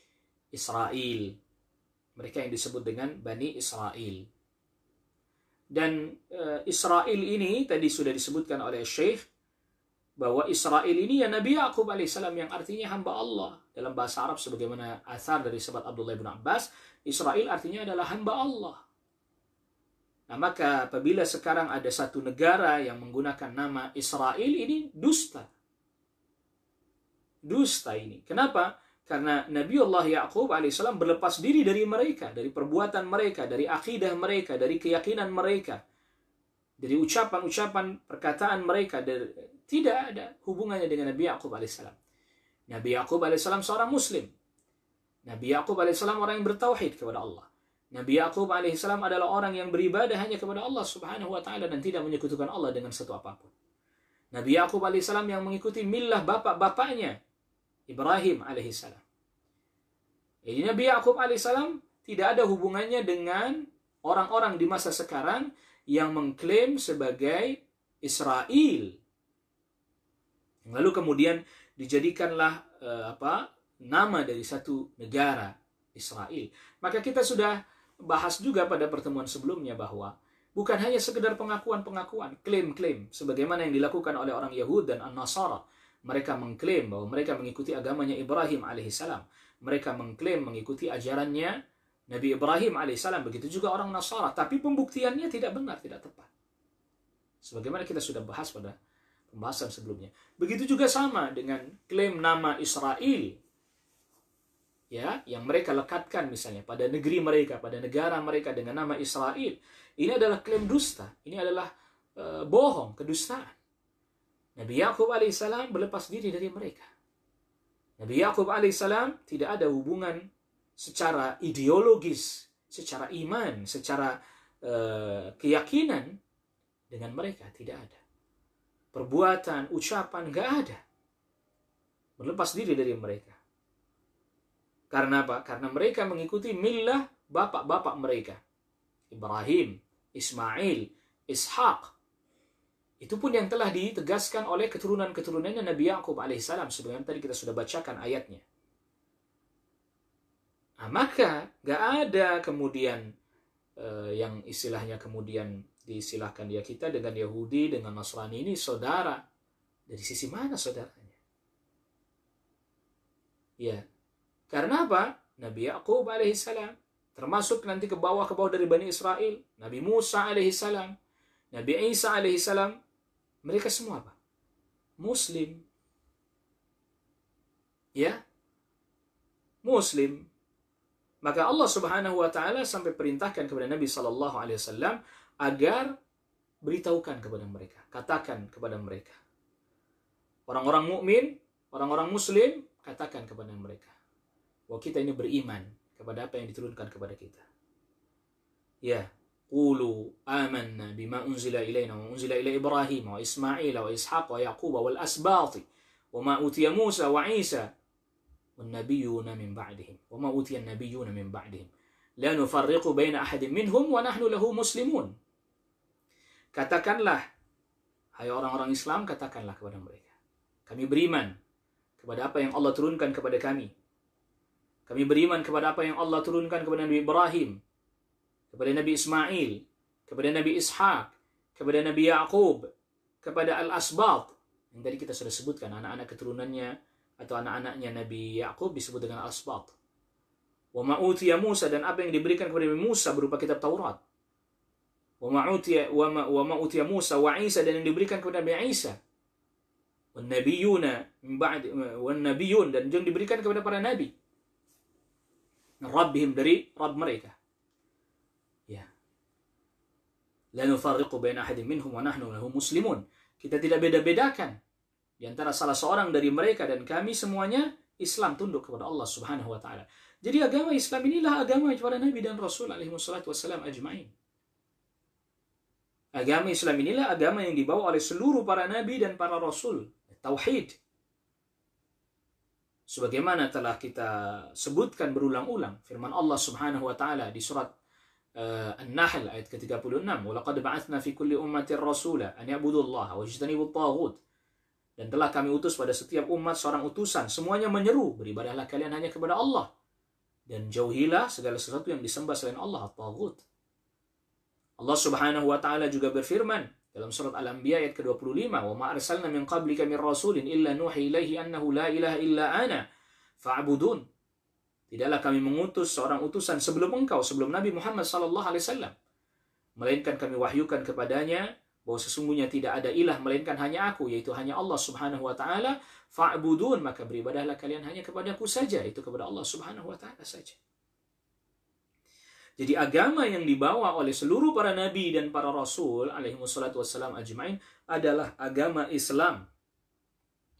Israel. Mereka yang disebut dengan Bani Israel. Dan Israel ini tadi sudah disebutkan oleh Syekh bahwa Israel ini ya Nabi Ya'qub alaihissalam yang artinya hamba Allah. Dalam bahasa Arab sebagaimana athar dari sahabat Abdullah bin Abbas, Israel artinya adalah hamba Allah. Nah, maka apabila sekarang ada satu negara yang menggunakan nama Israel, ini dusta. Dusta ini. Kenapa? Karena Nabiullah Ya'qub alaihissalam berlepas diri dari mereka, dari perbuatan mereka, dari akidah mereka, dari keyakinan mereka, dari ucapan-ucapan perkataan mereka. Tidak ada hubungannya dengan Nabi Ya'qub alaihissalam. Nabi Ya'qub alaihissalam seorang muslim. Nabi Ya'qub alaihissalam orang yang bertauhid kepada Allah. Nabi Ya'qub alaihissalam adalah orang yang beribadah hanya kepada Allah subhanahu wa ta'ala dan tidak menyekutukan Allah dengan satu apapun. Nabi Ya'qub alaihissalam yang mengikuti millah bapak-bapaknya, Ibrahim alaihissalam. Jadi Nabi Ya'qub alaihissalam tidak ada hubungannya dengan orang-orang di masa sekarang yang mengklaim sebagai Israel. Lalu kemudian dijadikanlah nama dari satu negara, Israel. Maka kita sudah bahas juga pada pertemuan sebelumnya bahwa bukan hanya sekedar pengakuan-pengakuan, klaim-klaim, sebagaimana yang dilakukan oleh orang Yahud dan An-Nasara. Mereka mengklaim bahwa mereka mengikuti agamanya Ibrahim alaihissalam. Mereka mengklaim mengikuti ajarannya Nabi Ibrahim alaihissalam. Begitu juga orang Nasara. Tapi pembuktiannya tidak benar, tidak tepat. Sebagaimana kita sudah bahas pada pembahasan sebelumnya. Begitu juga sama dengan klaim nama Israel, ya, yang mereka lekatkan misalnya pada negeri mereka, pada negara mereka dengan nama Israel. Ini adalah klaim dusta. Ini adalah bohong, kedustaan. Nabi Ya'qub alaihissalam berlepas diri dari mereka. Nabi Ya'qub alaihissalam tidak ada hubungan secara ideologis, secara iman, secara keyakinan dengan mereka. Tidak ada. Perbuatan, ucapan, nggak ada. Berlepas diri dari mereka. Karena apa? Karena mereka mengikuti millah bapak-bapak mereka. Ibrahim, Ismail, Ishaq. Itu pun yang telah ditegaskan oleh keturunan-keturunannya Nabi Ya'qub alaihissalam. Sebagaimana tadi kita sudah bacakan ayatnya. Nah, maka nggak ada kemudian yang istilahnya kemudian diistilahkan ya kita dengan Yahudi, dengan Nasrani ini saudara. Dari sisi mana saudaranya? Ya. Karena apa? Nabi Ya'qub alaihissalam termasuk nanti ke bawah dari Bani Israel, Nabi Musa alaihissalam, Nabi Isa alaihissalam, mereka semua apa? Muslim. Ya. Muslim. Maka Allah Subhanahu wa taala sampai perintahkan kepada Nabi sallallahu alaihi wasallam agar beritahukan kepada mereka, katakan kepada mereka. Orang-orang mukmin, orang-orang muslim, katakan kepada mereka bahwa kita ini beriman kepada apa yang diturunkan kepada kita. Ya, qulu amanna bima unzila ilaina wa unzila ila Ibrahim wa Ismail wa Ishaq wa Yaqub wal asbati wa ma utiya Musa wa Isa wan nabiyyuna min ba'dihim wa ma utiya an-nabiyyuna min ba'dihim la nufarriqu baina ahadin minhum wa nahnu lahu muslimun. Katakanlah, hai orang-orang Islam, katakanlah kepada mereka, kami beriman kepada apa yang Allah turunkan kepada kami. Kami beriman kepada apa yang Allah turunkan kepada Nabi Ibrahim, kepada Nabi Ismail, kepada Nabi Ishaq, kepada Nabi Ya'qub, kepada Al-Asbat. Yang tadi kita sudah sebutkan, anak-anak keturunannya atau anak-anaknya Nabi Ya'qub disebut dengan Al-Asbat. Wa ma'utiya Musa, dan apa yang diberikan kepada Nabi Musa berupa kitab Taurat. Wa ma'utiya Musa wa Isa, dan yang diberikan kepada Nabi Isa. Wan nabiyuna min ba'd wan nabiyun, dan yang diberikan kepada para nabi. Rabbihim, dari Rabb mereka. Ya. La nufarriqu baina ahadin minhum wa nahnu lahu muslimun. Kita tidak beda-bedakan di antara salah seorang dari mereka dan kami semuanya Islam, tunduk kepada Allah Subhanahu wa taala. Jadi agama Islam inilah agama para nabi dan rasul alaihi wassalatu wassalam ajmain. Agama Islam inilah agama yang dibawa oleh seluruh para nabi dan para rasul. Tauhid. Sebagaimana telah kita sebutkan berulang-ulang firman Allah Subhanahu wa taala di surat An-Nahl ayat ke-36, "Wa laqad ba'atsna fi kulli ummatin rasula an ya'budullaha wa yajtanibut taghut." Dan telah kami utus pada setiap umat seorang utusan, semuanya menyeru, beribadahlah kalian hanya kepada Allah dan jauhilah segala sesuatu yang disembah selain Allah, at-taghut. Allah Subhanahu wa taala juga berfirman dalam surat Al-Anbiya ayat ke-25, "Wa ma arsalna min qablika min rasulin illa nuhi ilaihi annahu la ilaha illa ana fa'budun." Tidaklah kami mengutus seorang utusan sebelum engkau, sebelum Nabi Muhammad sallallahu alaihi wasallam, melainkan kami wahyukan kepadanya bahwa sesungguhnya tidak ada ilah melainkan hanya aku, yaitu hanya Allah Subhanahu wa taala, fa'budun, maka beribadahlah kalian hanya kepadaku saja, itu kepada Allah Subhanahu wa taala saja. Jadi agama yang dibawa oleh seluruh para nabi dan para rasul alaihi wassalatu wassalam ajmain adalah agama Islam.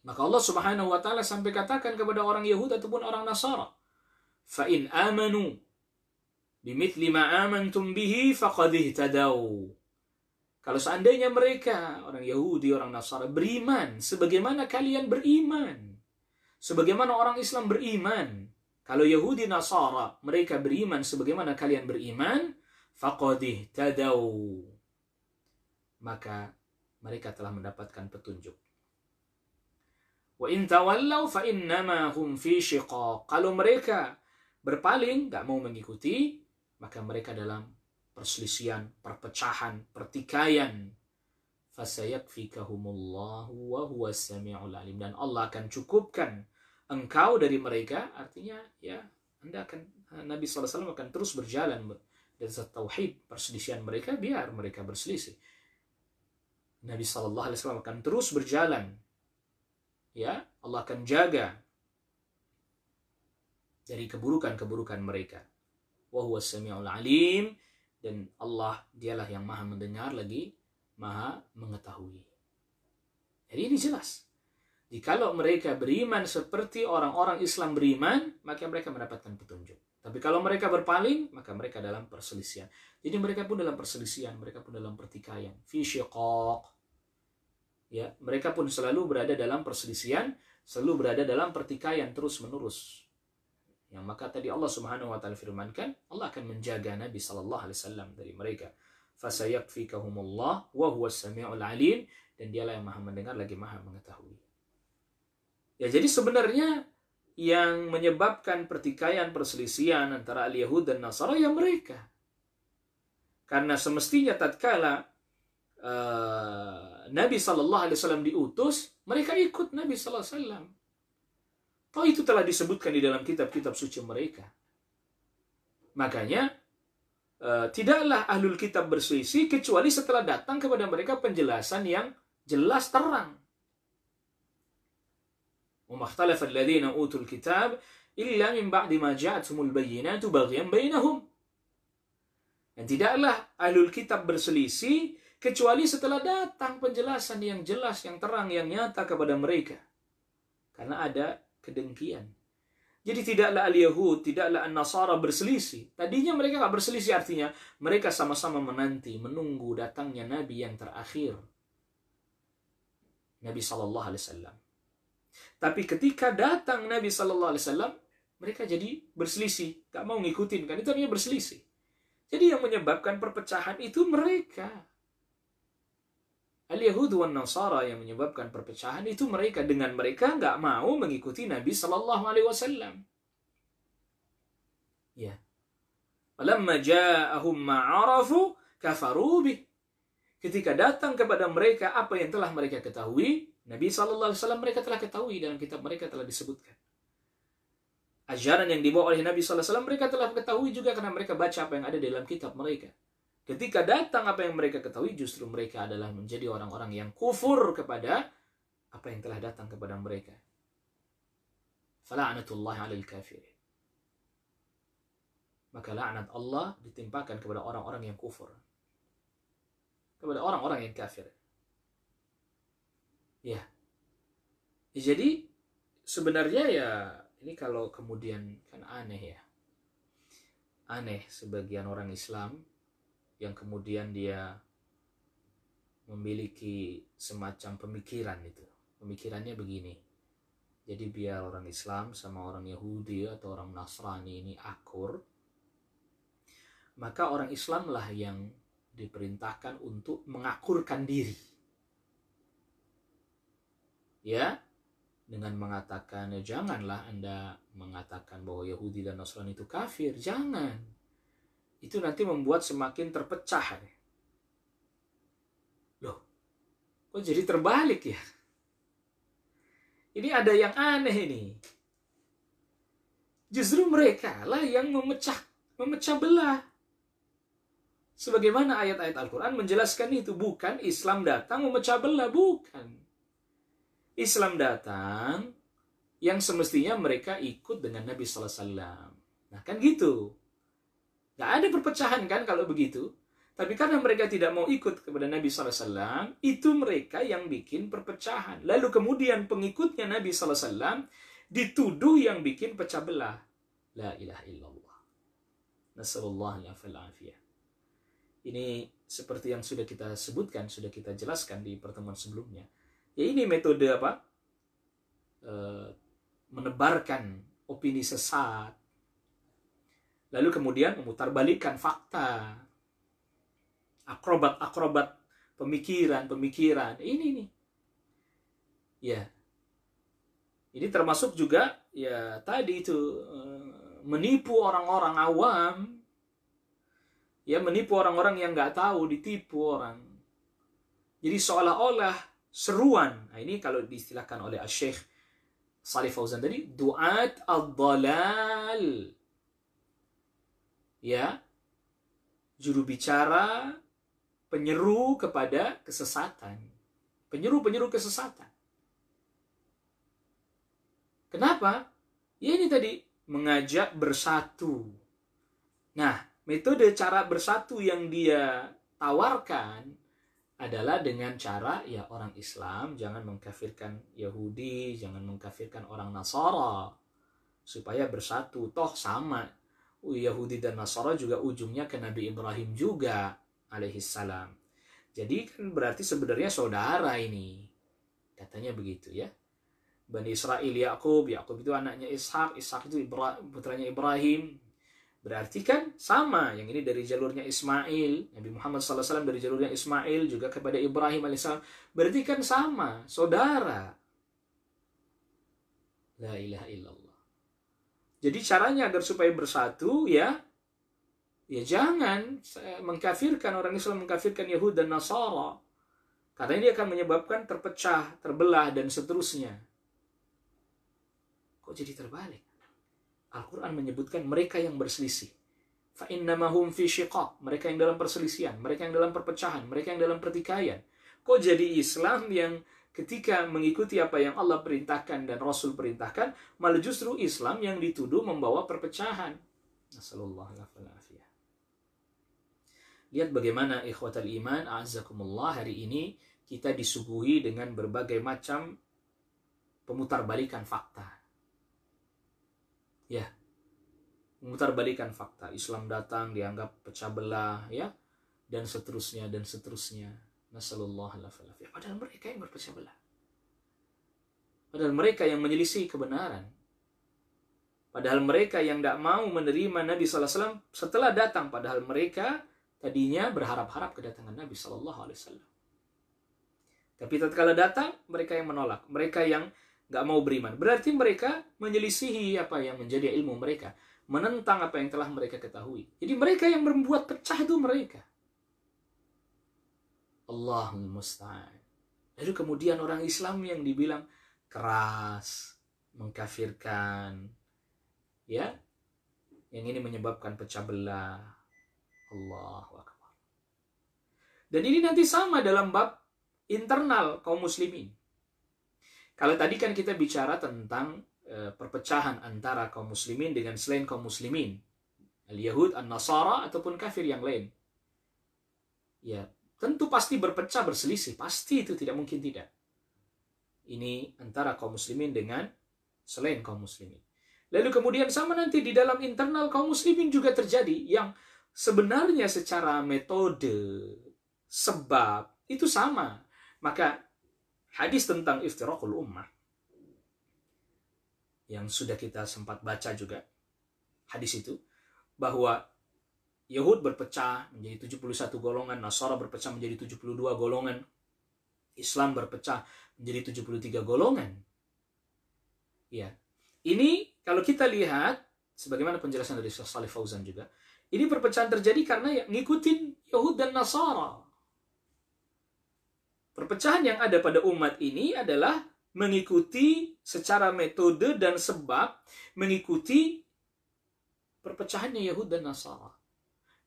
Maka Allah Subhanahu wa taala sampai katakan kepada orang Yahudi ataupun orang Nasara, fa in amanu bimithli ma amantum bihi faqad ihtadaw. Kalau seandainya mereka, orang Yahudi, orang Nasara, beriman sebagaimana kalian beriman, sebagaimana orang Islam beriman, kalau Yahudi Nasara mereka beriman sebagaimana kalian beriman, faqad ihtadaw, maka mereka telah mendapatkan petunjuk. Wa in tawallaw fa innama hum fi shiqaq. Kalau mereka berpaling, enggak mau mengikuti, maka mereka dalam perselisihan, perpecahan, pertikaian. Fasayakfikahumullahu wa huwas samiul alim. Dan Allah akan cukupkan engkau dari mereka. Artinya ya, Anda akan, Nabi SAW akan terus berjalan dari tauhid perselisihan mereka, biar mereka berselisih. Nabi SAW akan terus berjalan. Ya, Allah akan jaga dari keburukan-keburukan mereka. Wa huwas samiul alim. Dan Allah, dialah yang maha mendengar lagi maha mengetahui. Jadi ini jelas. Jikalau mereka beriman seperti orang-orang Islam beriman, maka mereka mendapatkan petunjuk. Tapi kalau mereka berpaling, maka mereka dalam perselisihan. Jadi mereka pun dalam perselisihan, mereka pun dalam pertikaian. Fi syiqaq. Ya, mereka pun selalu berada dalam perselisihan, selalu berada dalam pertikaian terus-menerus. Yang maka tadi Allah Subhanahu wa taala firmankan, Allah akan menjaga Nabi sallallahu alaihi wasallam dari mereka. Fasayakfikahumullah wa huwas samiul alim, dan dialah yang maha mendengar lagi maha mengetahui. Ya, jadi sebenarnya yang menyebabkan pertikaian, perselisihan antara al-Yahud dan Nasara ya mereka. Karena semestinya tatkala Nabi sallallahu alaihi wasallam diutus, mereka ikut Nabi sallallahu alaihi wasallam. Oh, itu telah disebutkan di dalam kitab-kitab suci mereka. Makanya tidaklah ahlul kitab berselisih kecuali setelah datang kepada mereka penjelasan yang jelas terang. Wa makhtalafa alladziina utul kitab illa min ba'di ma ja'atuhumul bayyinatu baghyan bainahum. Dan tidaklah ahlul kitab berselisih kecuali setelah datang penjelasan yang jelas, yang terang, yang nyata kepada mereka. Karena ada kedengkian. Jadi tidaklah al-Yahud, tidaklah an-Nasara berselisih. Tadinya mereka nggak berselisih, artinya mereka sama-sama menanti, menunggu datangnya Nabi yang terakhir, Nabi Sallallahu Alaihi Wasallam. Tapi ketika datang Nabi Sallallahu Alaihi Wasallam, mereka jadi berselisih, nggak mau ngikutin, kan itu artinya berselisih. Jadi yang menyebabkan perpecahan itu mereka. Al-Yahud wan Nasara yang menyebabkan perpecahan itu mereka, dengan mereka nggak mau mengikuti Nabi Sallallahu Alaihi Wasallam. Ya. Falamma ja'ahum ma'arafu kafaru bih. Ketika datang kepada mereka apa yang telah mereka ketahui, Nabi Sallallahu Alaihi Wasallam mereka telah ketahui, dalam kitab mereka telah disebutkan. Ajaran yang dibawa oleh Nabi Sallallahu Alaihi Wasallam mereka telah ketahui juga karena mereka baca apa yang ada di dalam kitab mereka. Ketika datang apa yang mereka ketahui, justru mereka adalah menjadi orang-orang yang kufur kepada apa yang telah datang kepada mereka. Fala'natullahi 'alal kafirin. Maka laknat Allah ditimpakan kepada orang-orang yang kufur, kepada orang-orang yang kafir. Ya. Jadi sebenarnya ya ini kalau kemudian kan aneh ya. Aneh sebagian orang Islam yang kemudian dia memiliki semacam pemikiran itu. Pemikirannya begini. Jadi biar orang Islam sama orang Yahudi atau orang Nasrani ini akur, maka orang Islamlah yang diperintahkan untuk mengakurkan diri. Ya, dengan mengatakan, ya janganlah Anda mengatakan bahwa Yahudi dan Nasrani itu kafir. Jangan. Itu nanti membuat semakin terpecah. Loh, kok jadi terbalik ya? Ini ada yang aneh ini. Justru mereka lah yang memecah belah. Sebagaimana ayat-ayat Al-Quran menjelaskan itu. Bukan Islam datang memecah belah, bukan. Islam datang yang semestinya mereka ikut dengan Nabi sallallahu alaihi wasallam. Nah, kan gitu. Gak ada perpecahan kan kalau begitu. Tapi karena mereka tidak mau ikut kepada Nabi sallallahu alaihi wasallam, itu mereka yang bikin perpecahan. Lalu kemudian pengikutnya Nabi sallallahu alaihi wasallam dituduh yang bikin pecah belah. La ilaha illallah. Nasallallahu alaihi. Ini seperti yang sudah kita sebutkan, sudah kita jelaskan di pertemuan sebelumnya. Ya, ini metode apa? Menebarkan opini sesat. Lalu kemudian memutarbalikkan fakta. Akrobat pemikiran. Ini nih. Ya. Ini termasuk juga ya tadi itu menipu orang-orang awam. Ya, menipu orang-orang yang nggak tahu, ditipu orang. Jadi seolah-olah seruan. Nah, ini kalau diistilahkan oleh Syekh Shalih Fauzan tadi, du'at ad-dhalal. Ya, juru bicara, penyeru kepada kesesatan. Penyeru kesesatan. Kenapa? Ya ini tadi, mengajak bersatu. Nah, metode cara bersatu yang dia tawarkan adalah dengan cara, ya orang Islam jangan mengkafirkan Yahudi, jangan mengkafirkan orang Nasara, supaya bersatu. Toh sama, Yahudi dan Nasara juga ujungnya ke Nabi Ibrahim juga, alaihissalam. Jadi kan berarti sebenarnya saudara ini. Katanya begitu ya. Bani Israel Yakub itu anaknya Ishak itu putranya Ibrahim. Berarti kan sama, yang ini dari jalurnya Ismail, Nabi Muhammad SAW dari jalurnya Ismail juga kepada Ibrahim AS. Berarti kan sama, saudara. La ilaha illallah. Jadi caranya agar supaya bersatu ya jangan mengkafirkan orang Islam, mengkafirkan Yahud dan Nasara. Karena ini akan menyebabkan terpecah, terbelah dan seterusnya. Kok jadi terbalik? Al-Quran menyebutkan mereka yang berselisih. فَإِنَّمَهُمْ فِي شِقَاقٍ. Mereka yang dalam perselisihan, mereka yang dalam perpecahan, mereka yang dalam pertikaian. Kok jadi Islam yang ketika mengikuti apa yang Allah perintahkan dan Rasul perintahkan, malah justru Islam yang dituduh membawa perpecahan. Nasallallahu alaihi. Lihat bagaimana ikhwatal iman, a'azzakumullah, hari ini kita disuguhi dengan berbagai macam pemutarbalikan fakta. Ya, memutarbalikan fakta. Islam datang dianggap pecah belah, ya, dan seterusnya. Nasallallahu alaihi. Padahal mereka yang berpecah belah. Padahal mereka yang menyelisih kebenaran. Padahal mereka yang tidak mau menerima Nabi SAW setelah datang. Padahal mereka tadinya berharap-harap kedatangan Nabi SAW. Tapi tatkala datang, mereka yang menolak. Mereka yang nggak mau beriman. Berarti mereka menyelisihi apa yang menjadi ilmu mereka. Menentang apa yang telah mereka ketahui. Jadi mereka yang membuat pecah itu mereka. Allahul musta'an. Lalu kemudian orang Islam yang dibilang keras, mengkafirkan. Ya. Yang ini menyebabkan pecah belah. Allahu Akbar. Dan ini nanti sama dalam bab internal kaum muslimin. Kalau tadi kan kita bicara tentang perpecahan antara kaum muslimin dengan selain kaum muslimin. Al-Yahud, An-Nasara, ataupun kafir yang lain. Ya, tentu pasti berpecah, berselisih. Pasti itu tidak mungkin tidak. Ini antara kaum muslimin dengan selain kaum muslimin. Lalu kemudian sama nanti di dalam internal kaum muslimin juga terjadi yang sebenarnya secara metode, sebab, itu sama. Maka hadis tentang iftiraqul ummah yang sudah kita sempat baca juga, hadis itu, bahwa Yahud berpecah menjadi 71 golongan, Nasara berpecah menjadi 72 golongan, Islam berpecah menjadi 73 golongan. Ya, ini kalau kita lihat, sebagaimana penjelasan dari Syekh Shalih Fauzan juga, ini perpecahan terjadi karena ya, ngikutin Yahud dan Nasara. Perpecahan yang ada pada umat ini adalah mengikuti secara metode dan sebab mengikuti perpecahannya Yahud dan Nasara.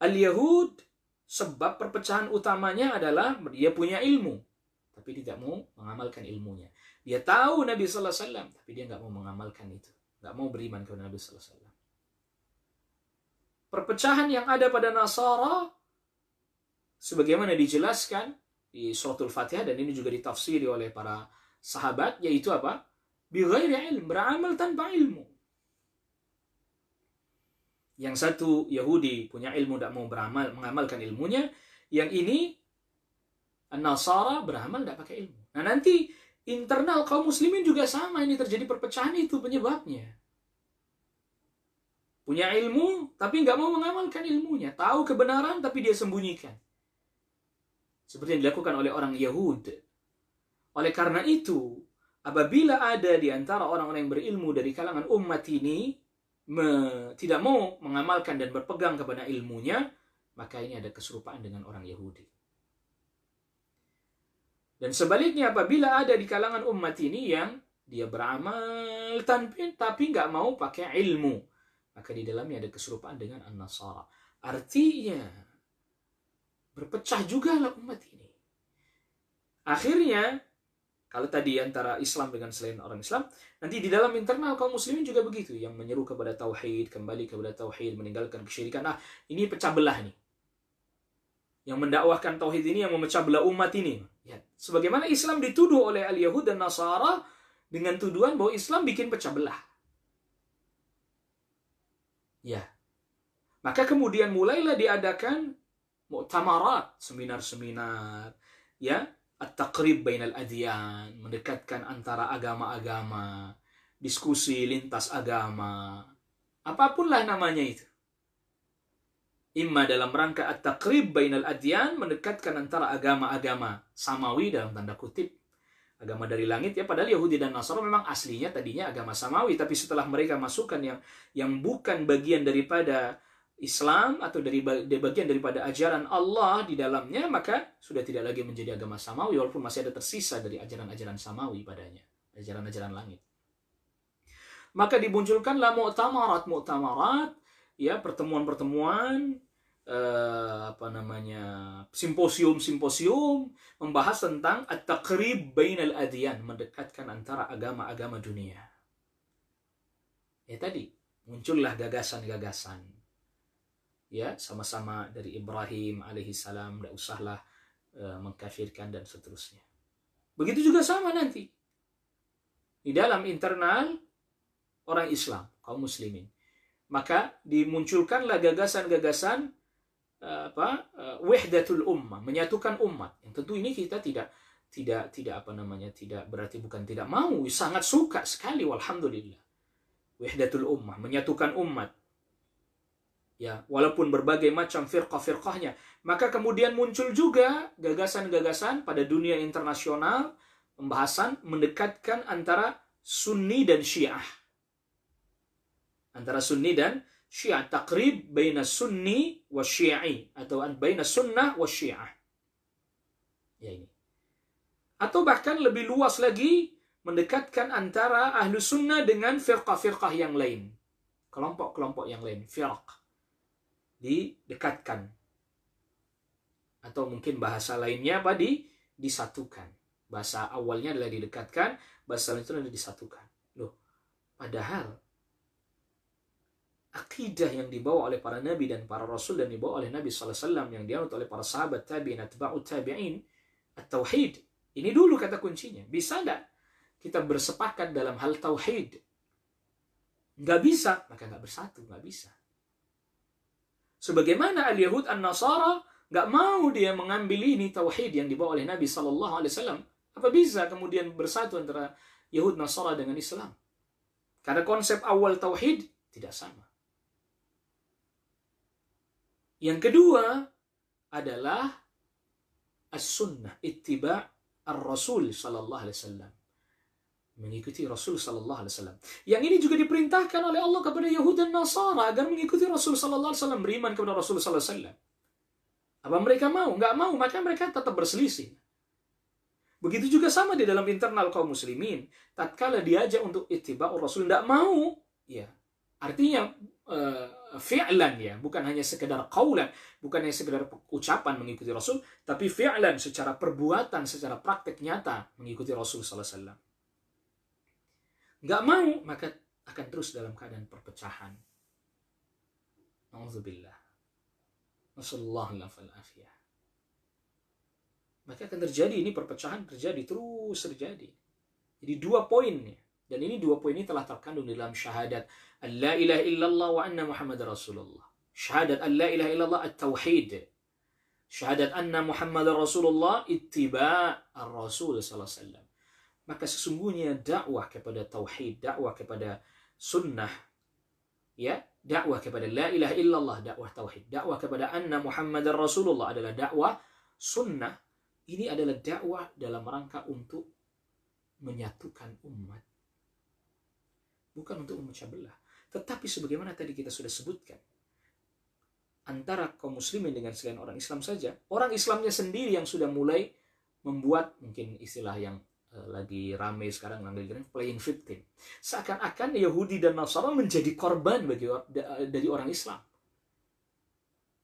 Al-Yahud Sebab perpecahan utamanya adalah dia punya ilmu, tapi tidak mau mengamalkan ilmunya. Dia tahu Nabi Sallallahu Alaihi Wasallam, tapi dia nggak mau mengamalkan itu, nggak mau beriman kepada Nabi Sallallahu Alaihi Wasallam. Perpecahan yang ada pada Nasara, sebagaimana dijelaskan di suratul Fatihah, dan ini juga ditafsiri oleh para sahabat, yaitu apa? Bighairi ilm, beramal tanpa ilmu. Yang satu Yahudi punya ilmu, tidak mau beramal, mengamalkan ilmunya. Yang ini An-Nasara beramal tidak pakai ilmu. Nah nanti internal kaum muslimin juga sama, ini terjadi perpecahan, itu penyebabnya. Punya ilmu tapi nggak mau mengamalkan ilmunya. Tahu kebenaran tapi dia sembunyikan. Seperti yang dilakukan oleh orang Yahudi. Oleh karena itu, apabila ada di antara orang-orang yang berilmu dari kalangan umat ini tidak mau mengamalkan dan berpegang kepada ilmunya, maka ini ada keserupaan dengan orang Yahudi. Dan sebaliknya, apabila ada di kalangan umat ini yang dia beramal tapi nggak mau pakai ilmu, maka di dalamnya ada keserupaan dengan An-Nasara. Artinya berpecah juga lah umat ini. Akhirnya, kalau tadi antara Islam dengan selain orang Islam, nanti di dalam internal kaum muslimin juga begitu. Yang menyeru kepada tauhid, kembali kepada tauhid, meninggalkan kesyirikan. Nah, ini pecah belah nih. Yang mendakwahkan tauhid ini, yang memecah belah umat ini. Ya, sebagaimana Islam dituduh oleh al-Yahud dan Nasara dengan tuduhan bahwa Islam bikin pecah belah. Ya. Maka kemudian mulailah diadakan mu'tamarat, seminar-seminar, ya, at-taqrib bainal adyan, mendekatkan antara agama-agama, diskusi lintas agama, apapunlah namanya itu. Imma dalam rangka at-taqrib bainal adyan, mendekatkan antara agama-agama samawi dalam tanda kutip, agama dari langit, ya, padahal Yahudi dan Nasara memang aslinya tadinya agama samawi, tapi setelah mereka masukkan yang bukan bagian daripada Islam atau dari bagian daripada ajaran Allah di dalamnya, maka sudah tidak lagi menjadi agama samawi, walaupun masih ada tersisa dari ajaran-ajaran samawi padanya, ajaran-ajaran langit. Maka dimunculkanlah mu'tamarat, ya, pertemuan-pertemuan, simposium membahas tentang at-taqrib bainal adyan, mendekatkan antara agama-agama dunia. Ya tadi muncullah gagasan-gagasan. Ya, sama-sama dari Ibrahim alaihissalam, tidak usahlah mengkafirkan dan seterusnya. Begitu juga sama nanti di dalam internal orang Islam, kaum muslimin. Maka dimunculkanlah gagasan-gagasan wahdatul ummah, menyatukan umat. Yang tentu ini kita tidak berarti bukan tidak mau, sangat suka sekali, walhamdulillah. Wahdatul ummah, menyatukan umat. Ya, walaupun berbagai macam firqah-firqahnya. Maka kemudian muncul juga gagasan-gagasan pada dunia internasional, pembahasan mendekatkan antara Sunni dan Syiah. Antara Sunni dan Syiah, taqrib baina Sunni wa Syi'i, atau baina Sunnah wa Syiah. Ya ini. Atau bahkan lebih luas lagi, mendekatkan antara Ahlu Sunnah dengan firqah-firqah yang lain. Kelompok-kelompok yang lain, firq. Didekatkan, atau mungkin bahasa lainnya apa, disatukan. Bahasa awalnya adalah didekatkan, bahasa lainnya adalah disatukan. Loh, padahal akidah yang dibawa oleh para nabi dan para rasul, dan dibawa oleh Nabi sallallahu alaihi wasallam, yang dianut oleh para sahabat tabi'in, atba'ut tabi'in, at-tauhid. Ini dulu kata kuncinya. Bisa enggak kita bersepakat dalam hal tauhid? Enggak bisa, maka enggak bersatu, enggak bisa. Sebagaimana al-Yahud an-Nasara nggak mau dia mengambil ini tauhid yang dibawa oleh Nabi Sallallahu Alaihi Wasallam. Apa bisa kemudian bersatu antara Yahud Nasara dengan Islam? Karena konsep awal tauhid tidak sama. Yang kedua adalah as-sunnah, ittiba' ar-Rasul Sallallahu Alaihi Wasallam. Mengikuti Rasul Sallallahu Alaihi Wasallam. Yang ini juga diperintahkan oleh Allah kepada Yahudi dan Nasara agar mengikuti Rasul Sallallahu Alaihi Wasallam, beriman kepada Rasul Sallallahu Alaihi Wasallam. Apa mereka mau? Nggak mau, maka mereka tetap berselisih. Begitu juga sama di dalam internal kaum muslimin. Tatkala diajak untuk ittiba'ur Rasul, nggak mau, ya artinya fi'lan ya, bukan hanya sekedar qaulan, bukan hanya sekedar ucapan mengikuti Rasul, tapi fi'lan secara perbuatan, secara praktek nyata mengikuti Rasul sallallahu alaihi wasallam. Nggak mau, maka akan terus dalam keadaan perpecahan. Nauzubillah. Nasallallahu alaihi afiyah. Maka akan terjadi ini perpecahan terjadi terus terjadi. Jadi 2 poinnya. Dan ini 2 poin ini telah terkandung dalam syahadat la ilaha illallah wa anna Muhammad Rasulullah. Syahadat la ilaha illallah at-tauhid. Syahadat anna Muhammad Rasulullah ittiba' ar-Rasul sallallahu alaihi wasallam. Maka sesungguhnya dakwah kepada tauhid, dakwah kepada sunnah, ya, dakwah kepada la ilaha illallah, dakwah tauhid, dakwah kepada anna Muhammad Rasulullah adalah dakwah sunnah. Ini adalah dakwah dalam rangka untuk menyatukan umat. Bukan untuk memecah belah. Tetapi sebagaimana tadi kita sudah sebutkan, antara kaum muslimin dengan selain orang Islam saja, orang Islamnya sendiri yang sudah mulai membuat, mungkin istilah yang lagi ramai sekarang, playing victim. Seakan-akan Yahudi dan Nasara menjadi korban dari orang Islam.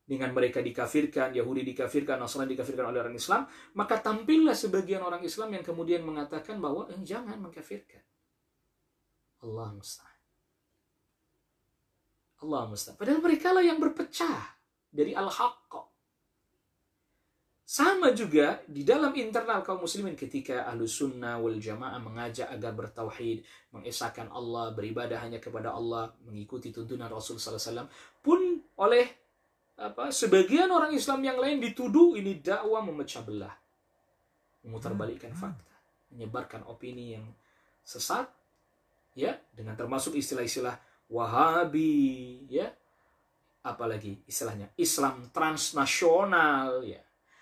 Dengan mereka dikafirkan, Yahudi dikafirkan, Nasrani dikafirkan oleh orang Islam, maka tampillah sebagian orang Islam yang kemudian mengatakan bahwa jangan mengkafirkan. Allah musta'an. Allah musta'an. Padahal mereka lah yang berpecah dari al-haqq. Sama juga di dalam internal kaum muslimin ketika Ahlus Sunnah wal Jamaah mengajak agar bertauhid, mengesahkan Allah, beribadah hanya kepada Allah, mengikuti tuntunan Rasul sallallahu alaihi wasallam, pun oleh sebagian orang Islam yang lain dituduh ini dakwah memecah belah, memutarbalikkan fakta, menyebarkan opini yang sesat, ya, dengan termasuk istilah-istilah Wahabi, ya, apalagi istilahnya Islam transnasional, ya.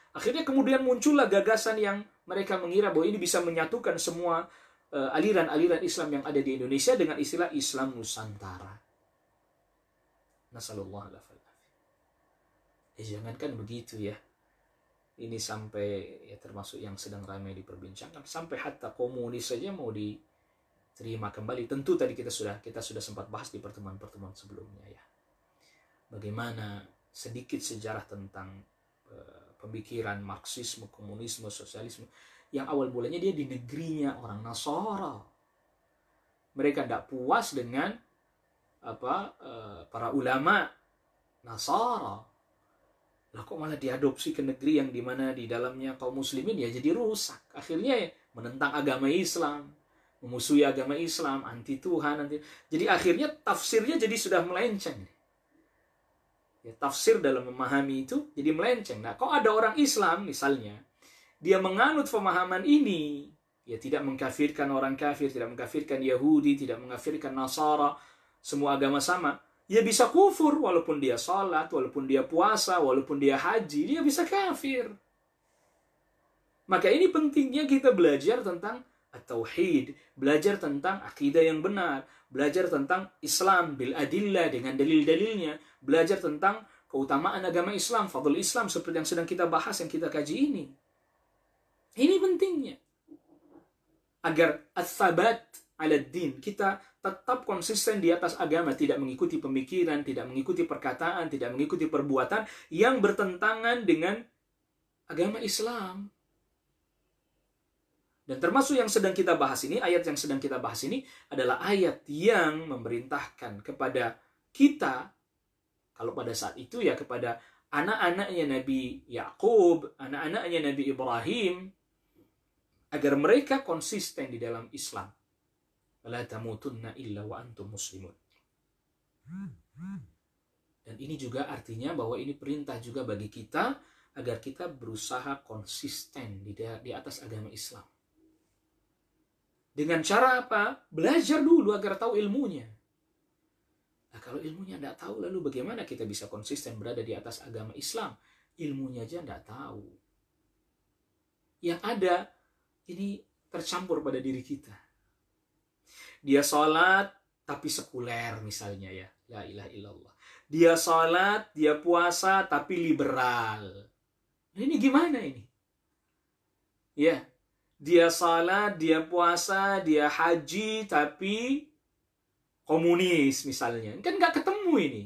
Akhirnya kemudian muncullah gagasan yang mereka mengira bahwa ini bisa menyatukan semua aliran-aliran Islam yang ada di Indonesia dengan istilah Islam Nusantara. Nasallallahu alaihi wasallam. Jangankan begitu ya. Ini sampai ya termasuk yang sedang ramai diperbincangkan, sampai hatta komunis saja mau diterima kembali. Tentu tadi kita sudah sempat bahas di pertemuan-pertemuan sebelumnya ya. Bagaimana sedikit sejarah tentang pemikiran Marxisme, komunisme, sosialisme yang awal mulanya dia di negerinya orang Nasara. Mereka tidak puas dengan para ulama Nasara. Lah kok malah diadopsi ke negeri yang dimana di dalamnya kaum muslimin ya jadi rusak. Akhirnya ya menentang agama Islam, memusuhi agama Islam, anti Tuhan, jadi akhirnya tafsirnya jadi sudah melenceng. Ya, tafsir dalam memahami itu jadi melenceng. Nah, kok ada orang Islam misalnya, dia menganut pemahaman ini, ya tidak mengkafirkan orang kafir, tidak mengkafirkan Yahudi, tidak mengkafirkan Nasara, semua agama sama. Ya bisa kufur, walaupun dia salat, walaupun dia puasa, walaupun dia haji, dia bisa kafir. Maka ini pentingnya kita belajar tentang at-tauhid, belajar tentang akidah yang benar, belajar tentang Islam bil adillah dengan dalil-dalilnya, belajar tentang keutamaan agama Islam, fadl Islam seperti yang sedang kita bahas, yang kita kaji ini. Ini pentingnya. Agar as-sabat ala din, kita tetap konsisten di atas agama, tidak mengikuti pemikiran, tidak mengikuti perkataan, tidak mengikuti perbuatan yang bertentangan dengan agama Islam. Dan termasuk yang sedang kita bahas ini, ayat yang sedang kita bahas ini adalah ayat yang memerintahkan kepada kita, kalau pada saat itu ya kepada anak-anaknya Nabi Yakub, anak-anaknya Nabi Ibrahim, agar mereka konsisten di dalam Islam. La tamutunna illa wa antum muslimun. Dan ini juga artinya bahwa ini perintah juga bagi kita agar kita berusaha konsisten di atas agama Islam. Dengan cara apa? Belajar dulu agar tahu ilmunya. Nah, kalau ilmunya tidak tahu, lalu bagaimana kita bisa konsisten berada di atas agama Islam? Ilmunya aja tidak tahu. Yang ada, ini tercampur pada diri kita. Dia sholat, tapi sekuler misalnya ya. La ilaha illallah. Dia sholat, dia puasa, tapi liberal. Nah, ini gimana ini? Ya, dia sholat, dia puasa, dia haji, tapi komunis misalnya. Kan nggak ketemu ini.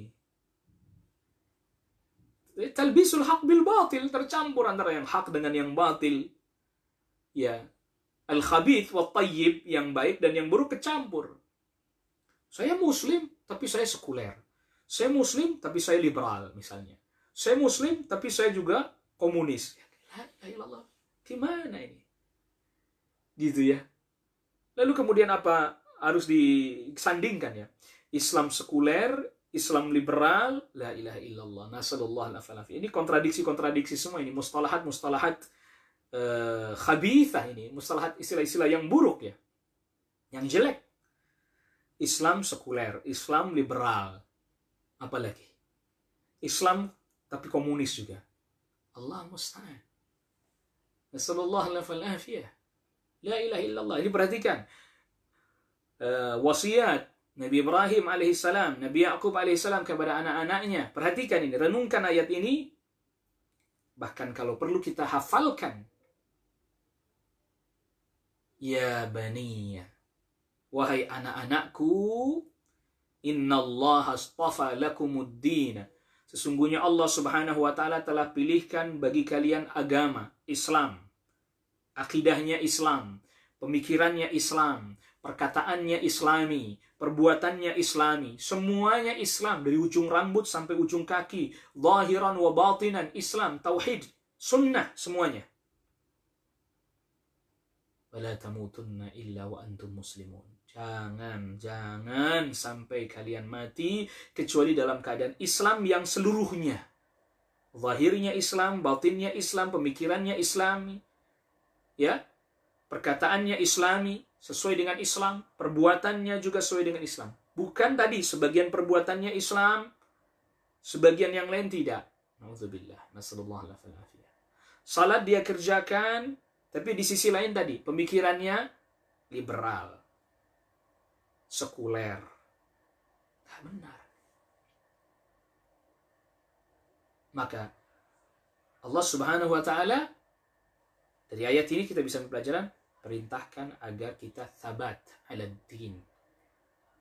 Talbisul haq bil batil, tercampur antara yang hak dengan yang batil. Ya, al-khabith wa tayyib, yang baik dan yang buruk kecampur. Saya muslim tapi saya sekuler. Saya muslim tapi saya liberal misalnya. Saya muslim tapi saya juga komunis. La ilallah. Gimana ini? Gitu ya. Lalu kemudian apa harus disandingkan ya? Islam sekuler, Islam liberal, la ilaha illallah, nasallallahu alaihi. Ini kontradiksi-kontradiksi semua ini, mustalahat khabithah ini, mustalahat istilah-istilah yang buruk ya. Yang jelek. Islam sekuler, Islam liberal. Apalagi? Islam tapi komunis juga. Allah musta'an. Nasallallahu alaihi. La ilaha illallah. Ini perhatikan. Wasiat Nabi Ibrahim alaihissalam, Nabi Yaqub alaihissalam kepada anak-anaknya. Perhatikan ini, renungkan ayat ini. Bahkan kalau perlu kita hafalkan. Ya baniya, wahai anak-anakku, innallaha astafa lakumuddin. Sesungguhnya Allah Subhanahu wa taala telah pilihkan bagi kalian agama Islam. Akidahnya Islam, pemikirannya Islam, perkataannya Islami, perbuatannya Islami, semuanya Islam dari ujung rambut sampai ujung kaki, zahiran wa batinan Islam, tauhid, sunnah semuanya. Wala tamutunna illa wa antum muslimun. Jangan sampai kalian mati kecuali dalam keadaan Islam yang seluruhnya. Zahirnya Islam, batinnya Islam, pemikirannya Islami. Ya, perkataannya Islami, sesuai dengan Islam, perbuatannya juga sesuai dengan Islam. Bukan tadi sebagian perbuatannya Islam, sebagian yang lain tidak. Nauzubillah, nasallallahu alaihi wasallam. Salat dia kerjakan, tapi di sisi lain tadi pemikirannya liberal, sekuler. Tidak benar. Maka Allah Subhanahu wa taala dari ayat ini kita bisa mempelajari, perintahkan agar kita thabat ala din,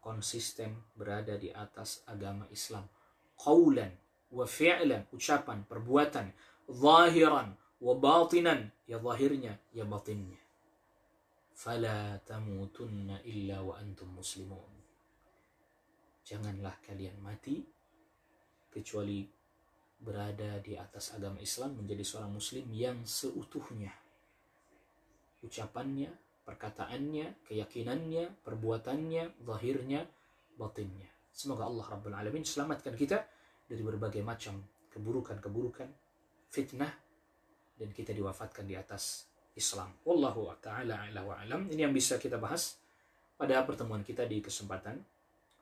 konsisten berada di atas agama Islam, qaulan wa fi'lan, ucapan, perbuatan, zahiran wa batinan, ya zahirnya ya batinnya. Fala tamutunna illa wa antum muslimun. Janganlah kalian mati kecuali berada di atas agama Islam, menjadi seorang muslim yang seutuhnya. Ucapannya, perkataannya, keyakinannya, perbuatannya, zahirnya, batinnya. Semoga Allah Rabbul Alamin selamatkan kita dari berbagai macam keburukan-keburukan, fitnah, dan kita diwafatkan di atas Islam. Wallahu ta'ala a'la wa alam. Ini yang bisa kita bahas pada pertemuan kita di kesempatan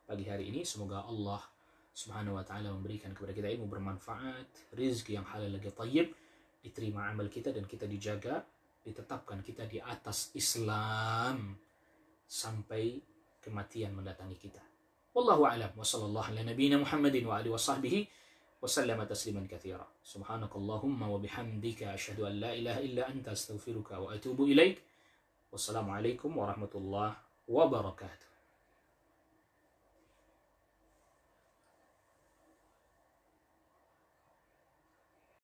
pagi hari ini. Semoga Allah Subhanahu wa ta'ala memberikan kepada kita ilmu bermanfaat, rizki yang halal lagi tayyib, diterima amal kita dan kita dijaga, ditetapkan kita di atas Islam sampai kematian mendatangi kita. Wallahu a'lam wa sallallahu ala nabiyyina Muhammadin wa alihi wa sahbihi wa sallama tasliman katsira. Subhanakallahumma wa bihamdika asyhadu an la ilaha illa anta astaghfiruka wa atubu ilaik. Wassalamu alaikum warahmatullahi wabarakatuh.